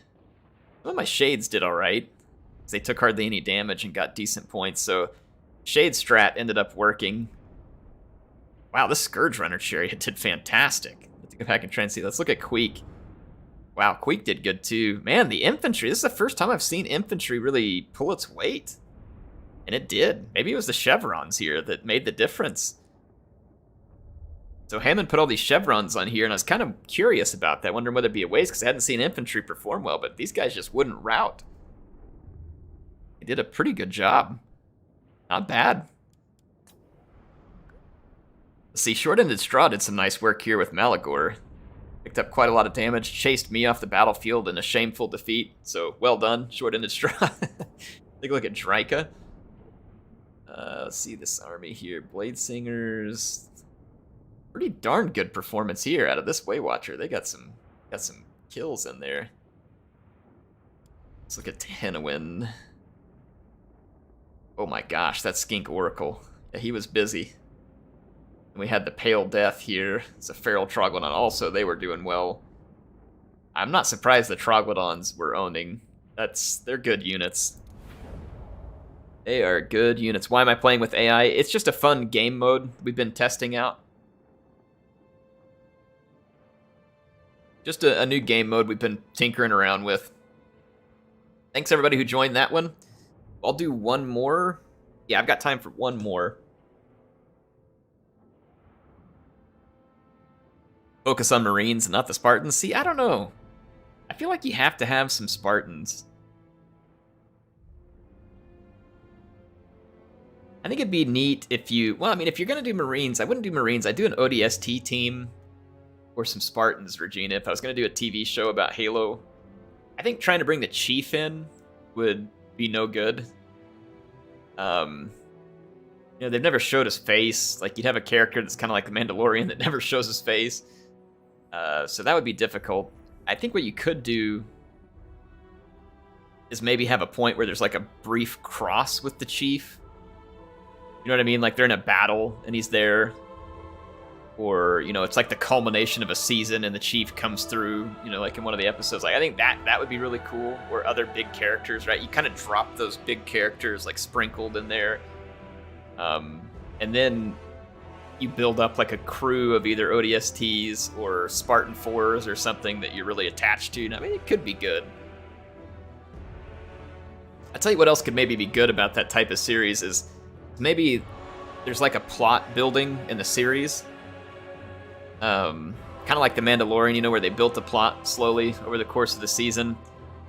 Well, my Shades did alright. They took hardly any damage and got decent points, so Shade strat ended up working. Wow, this Scourge Runner chariot did fantastic. Let's go back and try and see. Let's look at Queek. Wow, Queek did good too. Man, the infantry. This is the first time I've seen infantry really pull its weight. And it did. Maybe it was the chevrons here that made the difference. So Hammond put all these chevrons on here, and I was kind of curious about that, wondering whether it'd be a waste because I hadn't seen infantry perform well, but these guys just wouldn't rout. They did a pretty good job. Not bad. See, Short-Ended Straw did some nice work here with Malagor. Picked up quite a lot of damage, chased me off the battlefield in a shameful defeat. So, well done, Short-Ended Straw. Take a look at Dryka. Let's see this army here. Blade Singers. Pretty darn good performance here out of this Waywatcher. They got some kills in there. Let's look at Tenowin. Oh my gosh, that Skink Oracle. Yeah, he was busy. And we had the Pale Death here. It's a Feral Troglodon also. They were doing well. I'm not surprised the Troglodons were owning. They're good units. They are good units. Why am I playing with AI? It's just a fun game mode we've been testing out. Just a new game mode we've been tinkering around with. Thanks everybody who joined that one. I'll do one more. Yeah, I've got time for one more. Focus on Marines and not the Spartans. See, I don't know. I feel like you have to have some Spartans. I think it'd be neat if you... Well, I mean, if you're going to do Marines, I wouldn't do Marines. I'd do an ODST team or some Spartans, Regina, if I was going to do a TV show about Halo. I think trying to bring the Chief in would be no good. You know, they've never showed his face. Like, you'd have a character that's kind of like the Mandalorian that never shows his face. So that would be difficult. I think what you could do is maybe have a point where there's like a brief cross with the Chief. You know what I mean? Like they're in a battle and he's there. Or, you know, it's like the culmination of a season and the Chief comes through, you know, like in one of the episodes. Like, I think that would be really cool. Or other big characters, right? You kind of drop those big characters like sprinkled in there. And then you build up like a crew of either ODSTs or Spartan 4s or something that you're really attached to. I mean, it could be good. I'll tell you what else could maybe be good about that type of series is maybe there's like a plot building in the series. Kind of like The Mandalorian, you know, where they built the plot slowly over the course of the season.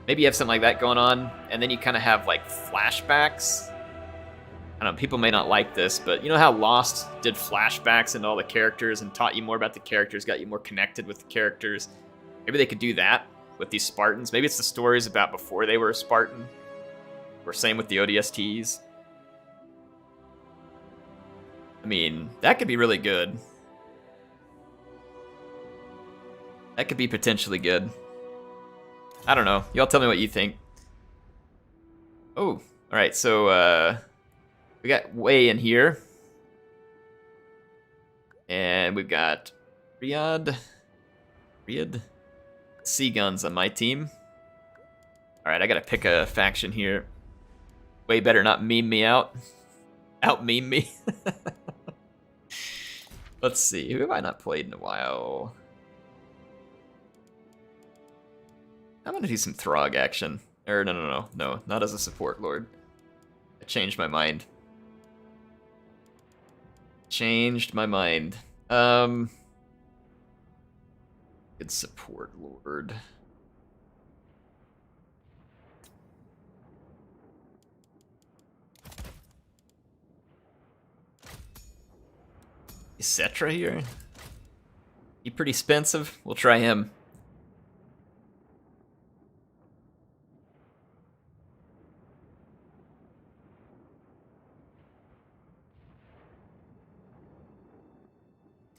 Maybe you have something like that going on, and then you kind of have like flashbacks. I don't know, people may not like this, but you know how Lost did flashbacks into all the characters and taught you more about the characters, got you more connected with the characters? Maybe they could do that with these Spartans. Maybe it's the stories about before they were a Spartan. Or same with the ODSTs. I mean, that could be really good. That could be potentially good. I don't know. Y'all tell me what you think. Oh, all right. So we got Wei in here, and we've got Riyadh sea guns on my team. All right, I gotta pick a faction here. Wei better not meme me out. Out meme me. Let's see. Who have I not played in a while? I'm gonna do some Throg action. Or no, not as a support lord. I changed my mind. Changed my mind. Good support lord. Is Cetra here? He pretty expensive. We'll try him.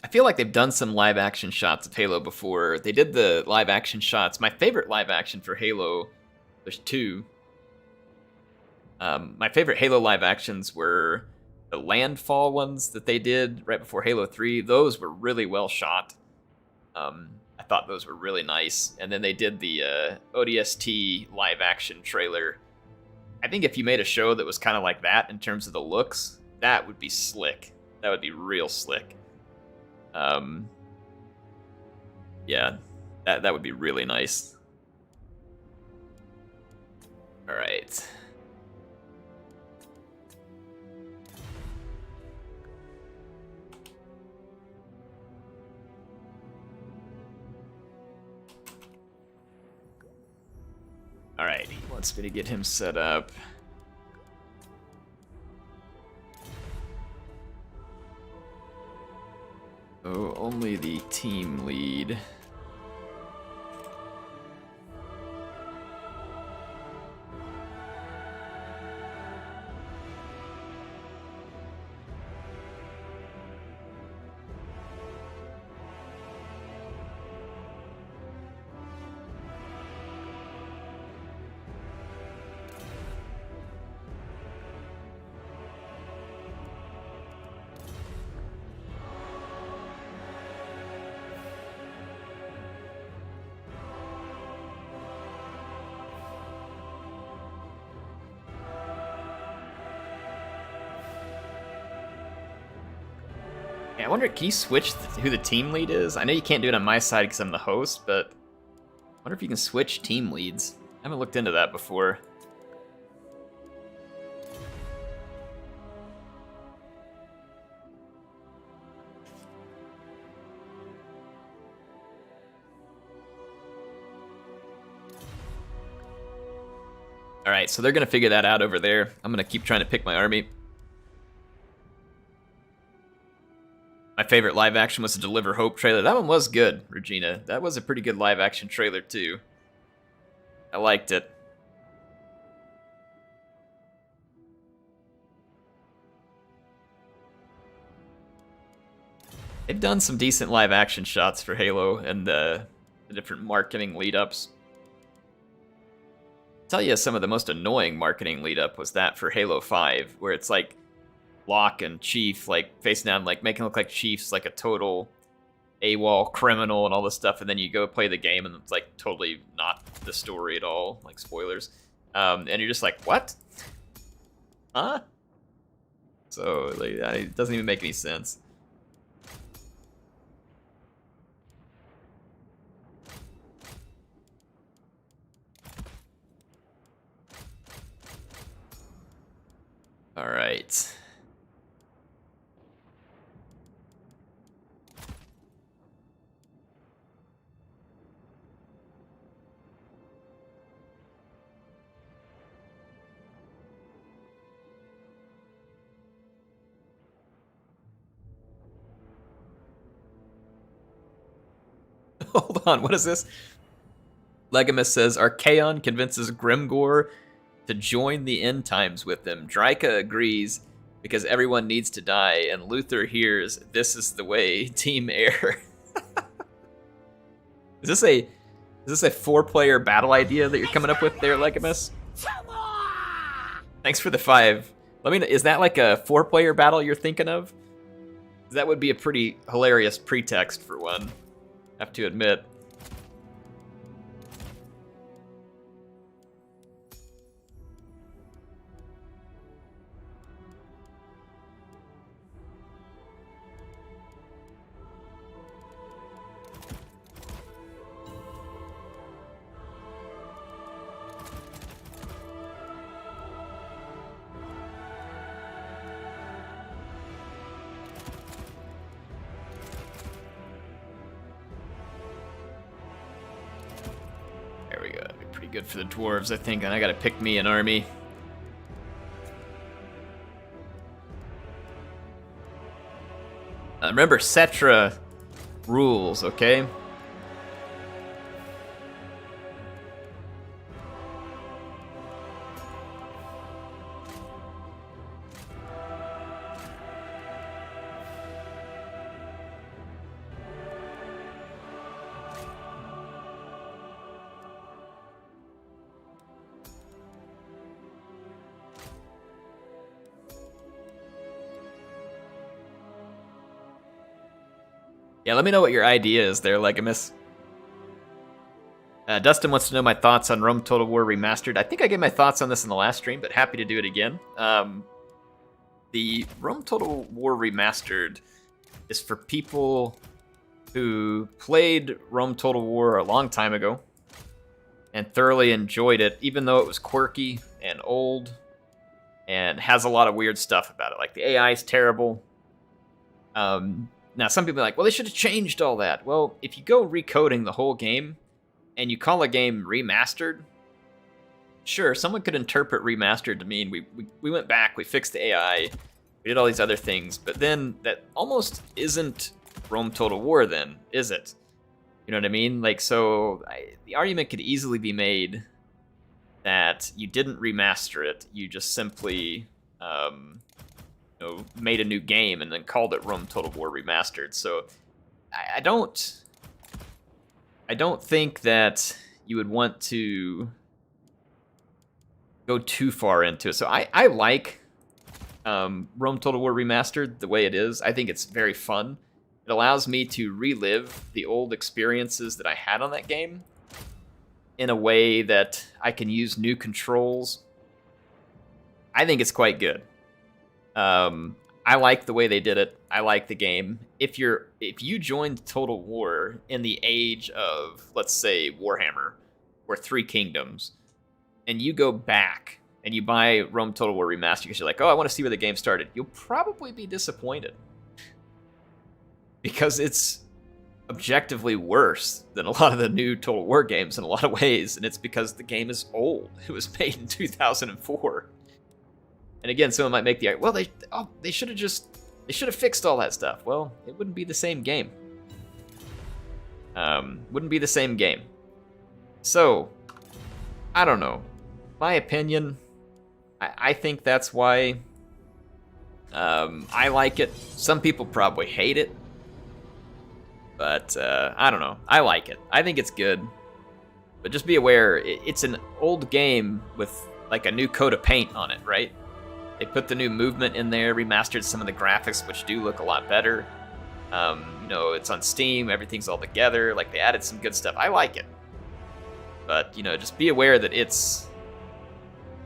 I feel like they've done some live action shots of Halo before. They did the live action shots. My favorite live action for Halo, there's two. My favorite Halo live actions were the Landfall ones that they did right before Halo 3. Those were really well shot. I thought those were really nice. And then they did the ODST live action trailer. I think if you made a show that was kind of like that in terms of the looks, that would be slick. That would be real slick. Yeah, that would be really nice. All right. All right, he wants me to get him set up. Oh, only the team lead. Yeah, I wonder, can you switch who the team lead is? I know you can't do it on my side because I'm the host, but I wonder if you can switch team leads. I haven't looked into that before. Alright, so they're going to figure that out over there. I'm going to keep trying to pick my army. My favorite live action was the Deliver Hope trailer. That one was good, Regina. That was a pretty good live action trailer, too. I liked it. They've done some decent live action shots for Halo and the different marketing lead-ups. I'll tell you, some of the most annoying marketing lead-up was that for Halo 5, where it's like Locke and Chief like face down, like making it look like Chief's like a total AWOL criminal and all this stuff, and then you go play the game and it's like totally not the story at all, like spoilers. And you're just like, what? Huh? So like, it doesn't even make any sense. All right. Hold on, what is this? Legamus says, Archaon convinces Grimgor to join the end times with them. Dryka agrees because everyone needs to die, and Luther hears, this is the way, Team Air. Is Is this a 4-player battle idea that you're coming up with there, Legamus? Thanks for the 5. Let me know, is that like a 4-player battle you're thinking of? That would be a pretty hilarious pretext for one, I have to admit. There we go. That'd be pretty good for the dwarves, I think. And I gotta pick me an army. Remember, Cetra rules, okay? Yeah, let me know what your idea is there, Legamus. Dustin wants to know my thoughts on Rome Total War Remastered. I think I gave my thoughts on this in the last stream, but happy to do it again. The Rome Total War Remastered is for people who played Rome Total War a long time ago and thoroughly enjoyed it, even though it was quirky and old and has a lot of weird stuff about it. Like, the AI is terrible. Now, some people are like, well, they should have changed all that. Well, if you go recoding the whole game and you call a game remastered, sure, someone could interpret remastered to mean we went back, we fixed the AI, we did all these other things, but then that almost isn't Rome Total War then, is it? You know what I mean? Like, so the argument could easily be made that you didn't remaster it, you just simply made a new game and then called it Rome Total War Remastered. So I don't think that you would want to go too far into it. So I like Rome Total War Remastered the way it is. I think it's very fun. It allows me to relive the old experiences that I had on that game in a way that I can use new controls. I think it's quite good. I like the way they did it. I like the game. If you joined Total War in the age of, let's say, Warhammer or Three Kingdoms, and you go back and you buy Rome Total War Remastered because you're like, oh, I want to see where the game started, you'll probably be disappointed. Because it's objectively worse than a lot of the new Total War games in a lot of ways, and it's because the game is old. It was made in 2004. And again, someone might make the argument, well, they should have fixed all that stuff. Well, it wouldn't be the same game. Wouldn't be the same game. So, I don't know. My opinion, I think that's why I like it. Some people probably hate it. But, I don't know. I like it. I think it's good. But just be aware, it's an old game with, like, a new coat of paint on it, right? They put the new movement in there, remastered some of the graphics, which do look a lot better. It's on Steam, everything's all together. Like, they added some good stuff. I like it. But, just be aware that it's...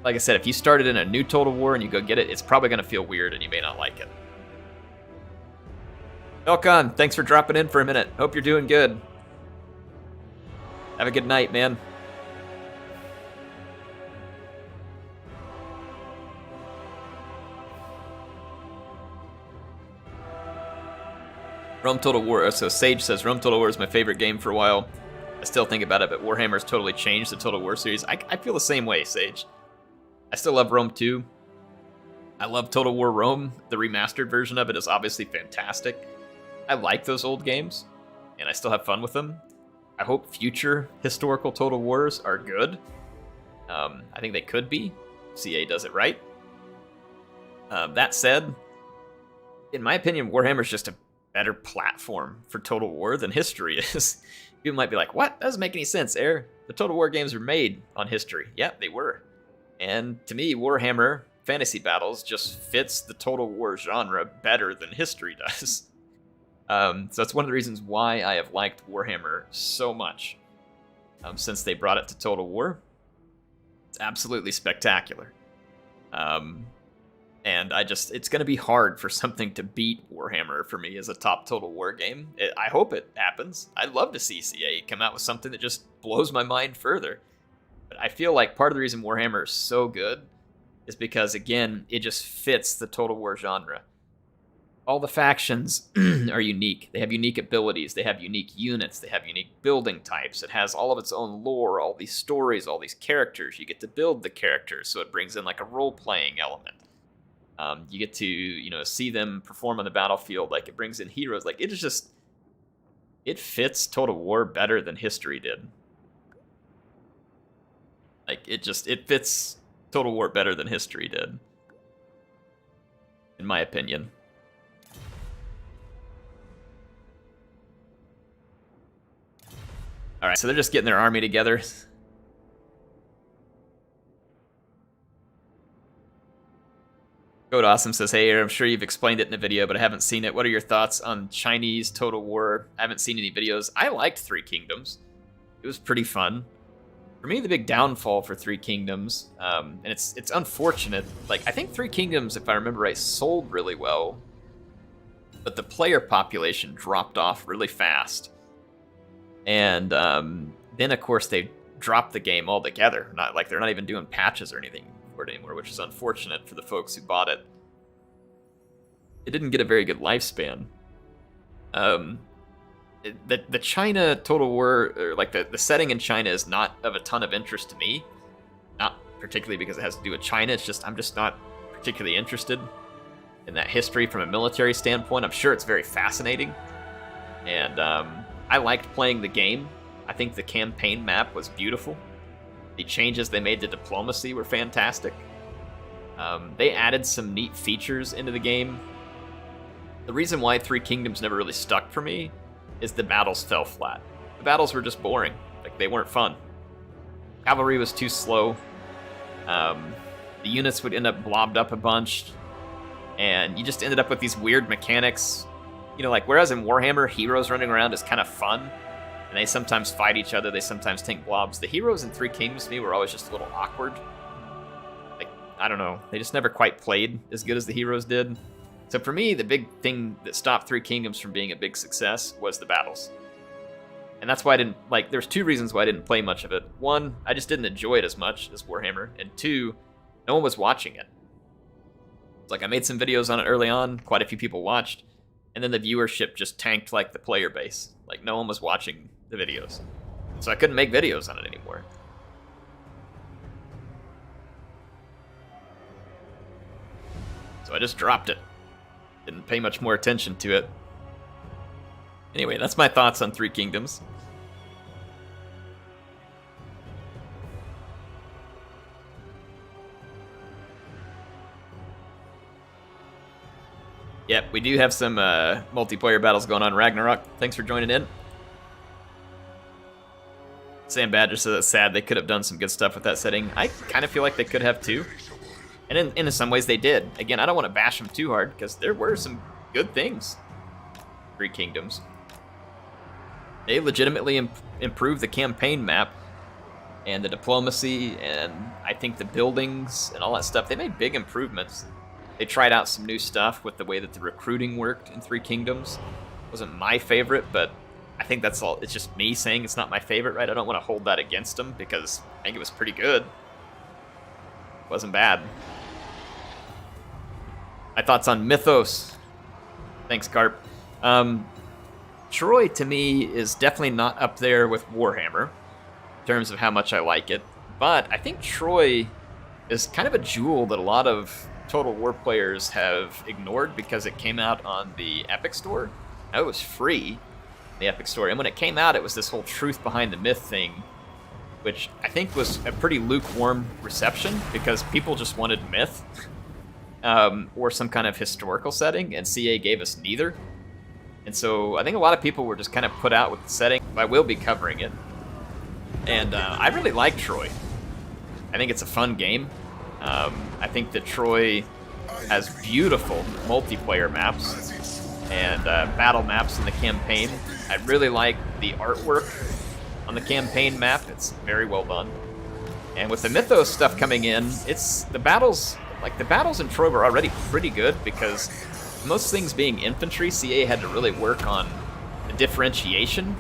Like I said, if you started in a new Total War and you go get it, it's probably going to feel weird and you may not like it. Elcon, thanks for dropping in for a minute. Hope you're doing good. Have a good night, man. Rome Total War. So Sage says, Rome Total War is my favorite game for a while. I still think about it, but Warhammer's totally changed the Total War series. I feel the same way, Sage. I still love Rome 2. I love Total War Rome. The remastered version of it is obviously fantastic. I like those old games, and I still have fun with them. I hope future historical Total Wars are good. I think they could be. CA does it right. That said, in my opinion, Warhammer's just a better platform for Total War than history is. People might be like, what? That doesn't make any sense, Air. The Total War games were made on history. Yeah, they were. And to me, Warhammer Fantasy Battles just fits the Total War genre better than history does. So that's one of the reasons why I have liked Warhammer so much since they brought it to Total War. It's absolutely spectacular. And it's going to be hard for something to beat Warhammer for me as a top Total War game. I hope it happens. I'd love to see CA come out with something that just blows my mind further. But I feel like part of the reason Warhammer is so good is because, again, it just fits the Total War genre. All the factions are unique. They have unique abilities. They have unique units. They have unique building types. It has all of its own lore, all these stories, all these characters. You get to build the characters, so it brings in like a role-playing element. You get to, see them perform on the battlefield. Like, it brings in heroes. Like, it fits Total War better than history did. Like, it fits Total War better than history did, in my opinion. All right, so they're just getting their army together. Code Awesome says, hey, I'm sure you've explained it in a video, but I haven't seen it. What are your thoughts on Chinese Total War? I haven't seen any videos. I liked Three Kingdoms. It was pretty fun. For me, the big downfall for Three Kingdoms, and it's unfortunate, like, I think Three Kingdoms, if I remember right, sold really well, but the player population dropped off really fast. And then, of course, they dropped the game altogether. They're not even doing patches or anything for it anymore, which is unfortunate for the folks who bought it. It didn't get a very good lifespan. The China Total War, or like the setting in China, is not of a ton of interest to me. Not particularly because it has to do with China. It's just I'm just not particularly interested in that history from a military standpoint. I'm sure it's very fascinating, and I liked playing the game. I think the campaign map was beautiful. The changes they made to diplomacy were fantastic. They added some neat features into the game. The reason why Three Kingdoms never really stuck for me is the battles fell flat. The battles were just boring. Like, they weren't fun. Cavalry was too slow. The units would end up blobbed up a bunch, and you just ended up with these weird mechanics. Like, whereas in Warhammer, heroes running around is kind of fun, and they sometimes fight each other, they sometimes tank blobs. The heroes in Three Kingdoms, to me, were always just a little awkward. Like, I don't know, they just never quite played as good as the heroes did. So for me, the big thing that stopped Three Kingdoms from being a big success was the battles. And that's why I didn't, there's two reasons why I didn't play much of it. One, I just didn't enjoy it as much as Warhammer, and two, no one was watching it. It's like, I made some videos on it early on, quite a few people watched, and then the viewership just tanked like the player base. Like, no one was watching the videos. So I couldn't make videos on it anymore. So I just dropped it. Didn't pay much more attention to it. Anyway, that's my thoughts on Three Kingdoms. Yep, we do have some multiplayer battles going on. Ragnarok, thanks for joining in. Sam Badger says it's sad they could have done some good stuff with that setting. I kind of feel like they could have too. And in some ways they did. Again, I don't want to bash them too hard, because there were some good things. Three Kingdoms. They legitimately improved the campaign map, and the diplomacy, and I think the buildings, and all that stuff. They made big improvements. They tried out some new stuff with the way that the recruiting worked in Three Kingdoms. It wasn't my favorite, but I think that's all. It's just me saying it's not my favorite, right? I don't want to hold that against them, because I think it was pretty good. It wasn't bad. My thoughts on Mythos. Thanks, Carp. Troy, to me, is definitely not up there with Warhammer in terms of how much I like it. But I think Troy is kind of a jewel that a lot of Total War players have ignored because it came out on the Epic Store. Now, it was free, the Epic Store. And when it came out, it was this whole truth behind the myth thing, which I think was a pretty lukewarm reception because people just wanted myth. Or some kind of historical setting, and CA gave us neither. And so I think a lot of people were just kind of put out with the setting. I will be covering it. And I really like Troy. I think it's a fun game. I think that Troy has beautiful multiplayer maps and battle maps in the campaign. I really like the artwork on the campaign map. It's very well done. And with the Mythos stuff coming in, it's the battles in Troy were already pretty good because most things being infantry, CA had to really work on the differentiation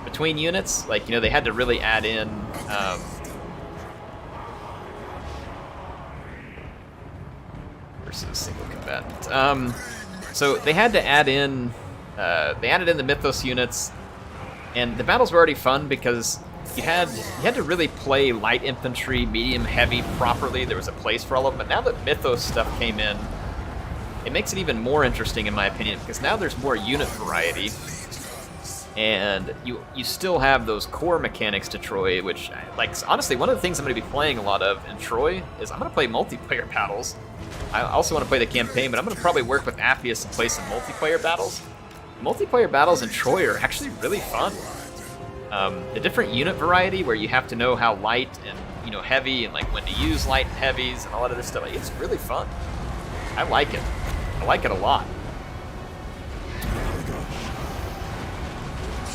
between units. Like, you know, they had to really add in versus single combatant. So they had to add in, they added in the Mythos units, and the battles were already fun because you had to really play light infantry, medium, heavy properly. There was a place for all of them. But now that Mythos stuff came in, it makes it even more interesting, in my opinion, because now there's more unit variety, and you still have those core mechanics to Troy, which, like, honestly, one of the things I'm going to be playing a lot of in Troy is I'm going to play multiplayer battles. I also want to play the campaign, but I'm going to probably work with Appius and play some multiplayer battles. Multiplayer battles in Troy are actually really fun. The different unit variety where you have to know how light and, you know, heavy and like when to use light and heavies and all that other stuff, it's really fun. I like it. I like it a lot.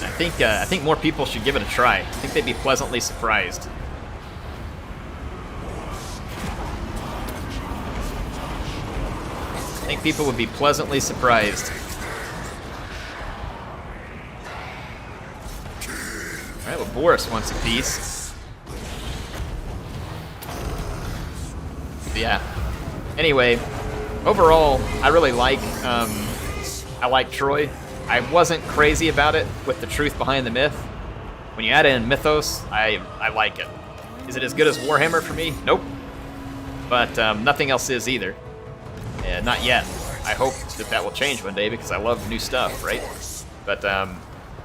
I think more people should give it a try. I think they'd be pleasantly surprised. I think people would be pleasantly surprised. All right, well, Boris wants a piece. Yeah. Anyway, overall, I really like Troy. I wasn't crazy about it with the truth behind the myth. When you add in Mythos, I like it. Is it as good as Warhammer for me? Nope. But nothing else is either. And not yet. I hope that will change one day because I love new stuff, right? But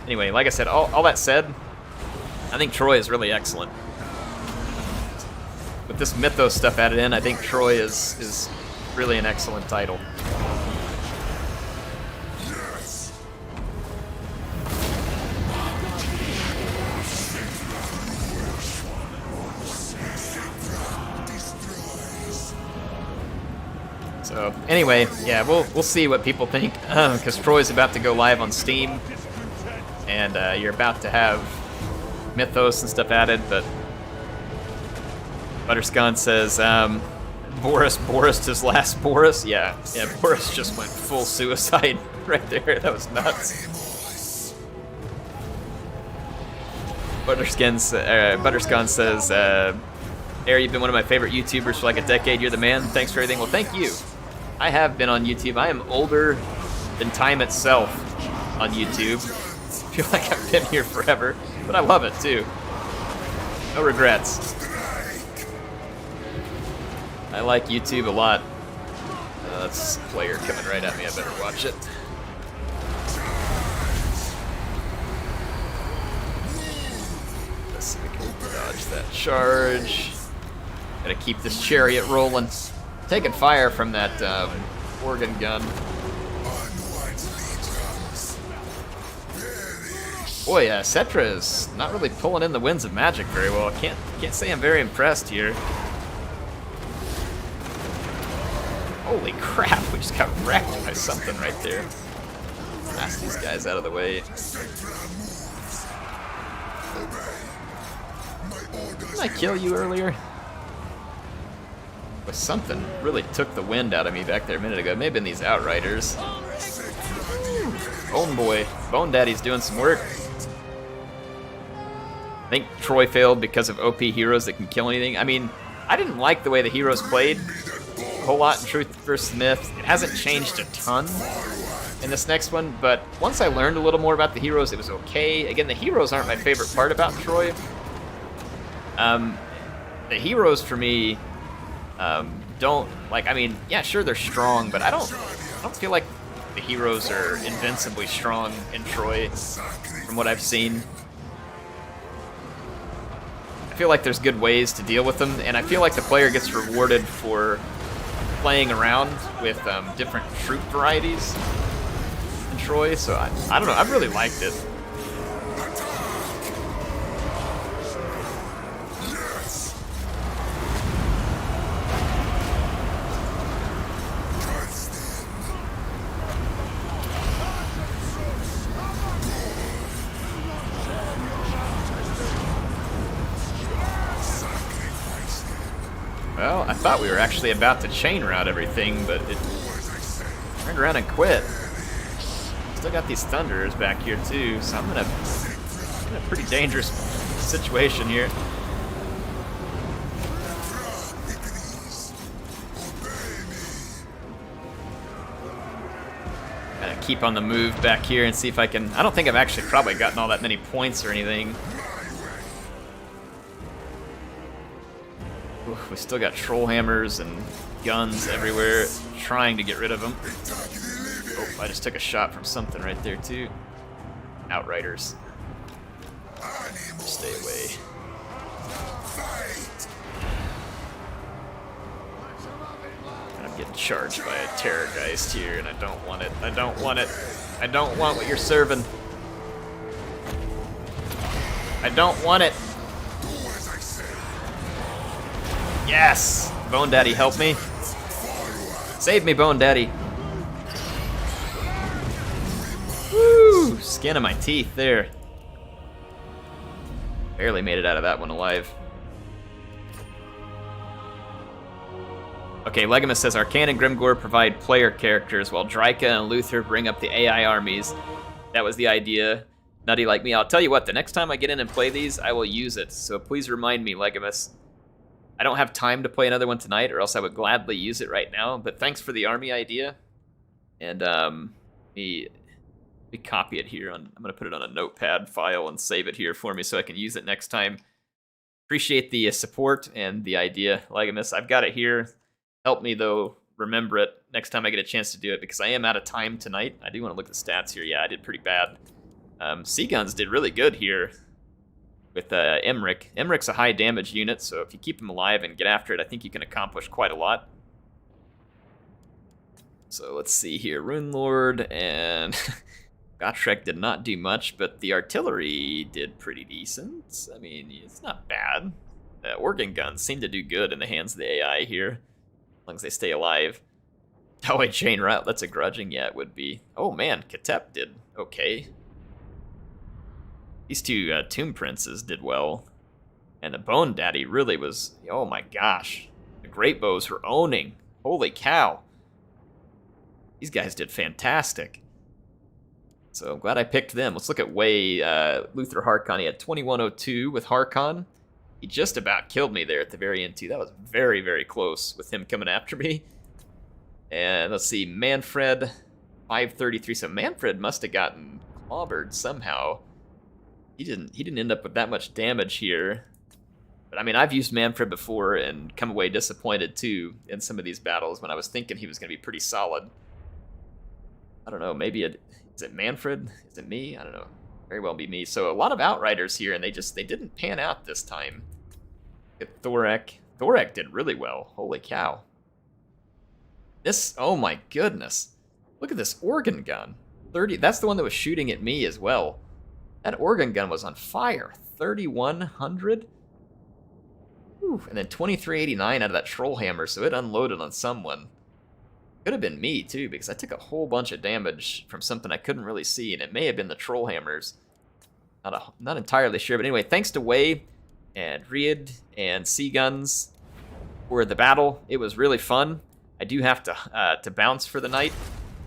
anyway, like I said, all that said, I think Troy is really excellent. With this Mythos stuff added in, I think Troy is really an excellent title. So anyway, yeah, we'll see what people think, because Troy's about to go live on Steam, and you're about to have Mythos and stuff added. But Butterscon says Boris his last Boris. Yeah, Boris just went full suicide right there. That was nuts. Butterscon says, Air, you've been one of my favorite YouTubers for like a decade. You're the man. Thanks for everything. Well, thank you. I have been on YouTube. I am older than time itself on YouTube. I feel like I've been here forever, but I love it too. No regrets. I like YouTube a lot. That's a player coming right at me. I better watch it. Let's see if we can dodge that charge. Gotta keep this chariot rolling. Taking fire from that organ gun. Boy, Cetra is not really pulling in the winds of magic very well. I can't say I'm very impressed here. Holy crap, we just got wrecked by something right there. Blast these guys out of the way. Didn't I kill you earlier? But something really took the wind out of me back there a minute ago. Maybe in these Outriders. Bone Boy. Bone Daddy's doing some work. I think Troy failed because of OP heroes that can kill anything. I mean, I didn't like the way the heroes played a whole lot in Truth vs. Myth. It hasn't changed a ton in this next one, but once I learned a little more about the heroes, it was okay. Again, the heroes aren't my favorite part about Troy. The heroes, for me, don't, like, I mean, yeah, sure, they're strong, but I don't feel like the heroes are invincibly strong in Troy from what I've seen. I feel like there's good ways to deal with them, and I feel like the player gets rewarded for playing around with different troop varieties. in Troy, so I don't know. I've really liked it. Well, I thought we were actually about to chain route everything, but it turned around and quit. Still got these thunders back here too, so I'm in a pretty dangerous situation here. Gotta keep on the move back here and see if I can. I don't think I've actually probably gotten all that many points or anything. Oof, we still got troll hammers and guns everywhere, trying to get rid of them. Oh, I just took a shot from something right there too. Outriders. Stay away. And I'm getting charged by a terrorgeist here, and I don't want it. I don't want it. I don't want what you're serving. I don't want it. Yes! Bone Daddy, help me. Save me, Bone Daddy. Woo! Skin of my teeth there. Barely made it out of that one alive. Okay, Legamus says Arcane and Grimgore provide player characters while Dryka and Luther bring up the AI armies. That was the idea. Nutty like me. I'll tell you what, the next time I get in and play these, I will use it. So please remind me, Legamus. I don't have time to play another one tonight, or else I would gladly use it right now. But thanks for the army idea. And let me copy it here. I'm going to put it on a notepad file and save it here for me so I can use it next time. Appreciate the support and the idea, Legamus. I've got it here. Help me, though, remember it next time I get a chance to do it, because I am out of time tonight. I do want to look at the stats here. Yeah, I did pretty bad. Sea Guns did really good here with Emmerich. Emmerich's a high damage unit, so if you keep him alive and get after it, I think you can accomplish quite a lot. So let's see here. Rune Lord and Gotrek did not do much, but the artillery did pretty decent. I mean, it's not bad. Organ guns seem to do good in the hands of the AI here, as long as they stay alive. Oh, a chain route, that's a grudging. Yeah, it would be. Oh man, Katep did okay. These two Tomb Princes did well. And the Bone Daddy really was, oh my gosh. The Great Bows were owning. Holy cow. These guys did fantastic. So I'm glad I picked them. Let's look at Way, Luther Harkon. He had 2102 with Harkon. He just about killed me there at the very end too. That was very, very close with him coming after me. And let's see, Manfred, 533. So Manfred must have gotten clobbered somehow. He didn't end up with that much damage here. But I mean, I've used Manfred before and come away disappointed too in some of these battles when I was thinking he was going to be pretty solid. I don't know, maybe is it Manfred? Is it me? I don't know. Very well be me. So a lot of Outriders here, and they didn't pan out this time. Get Thorek. Thorek did really well. Holy cow. This, oh my goodness. Look at this organ gun. 30, that's the one that was shooting at me as well. That organ gun was on fire. 3,100? Whew. And then 2389 out of that troll hammer, so it unloaded on someone. Could have been me, too, because I took a whole bunch of damage from something I couldn't really see, and it may have been the troll hammers. Not entirely sure, but anyway, thanks to Way and Ried and Sea Guns for the battle. It was really fun. I do have to bounce for the night.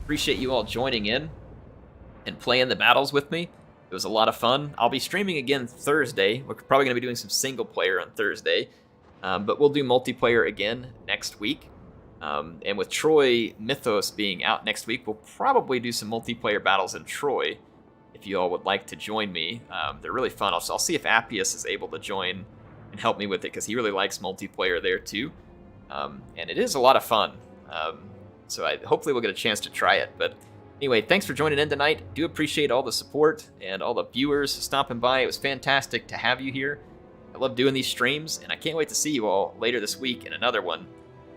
Appreciate you all joining in and playing the battles with me. It was a lot of fun. I'll be streaming again Thursday. We're probably going to be doing some single player on Thursday, but we'll do multiplayer again next week. And with Troy Mythos being out next week, we'll probably do some multiplayer battles in Troy if you all would like to join me. They're really fun. I'll see if Appius is able to join and help me with it, because he really likes multiplayer there too. And it is a lot of fun. So hopefully we'll get a chance to try it. But anyway, thanks for joining in tonight. Do appreciate all the support and all the viewers stopping by. It was fantastic to have you here. I love doing these streams, and I can't wait to see you all later this week in another one.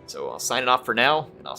So I'll sign it off for now, and I'll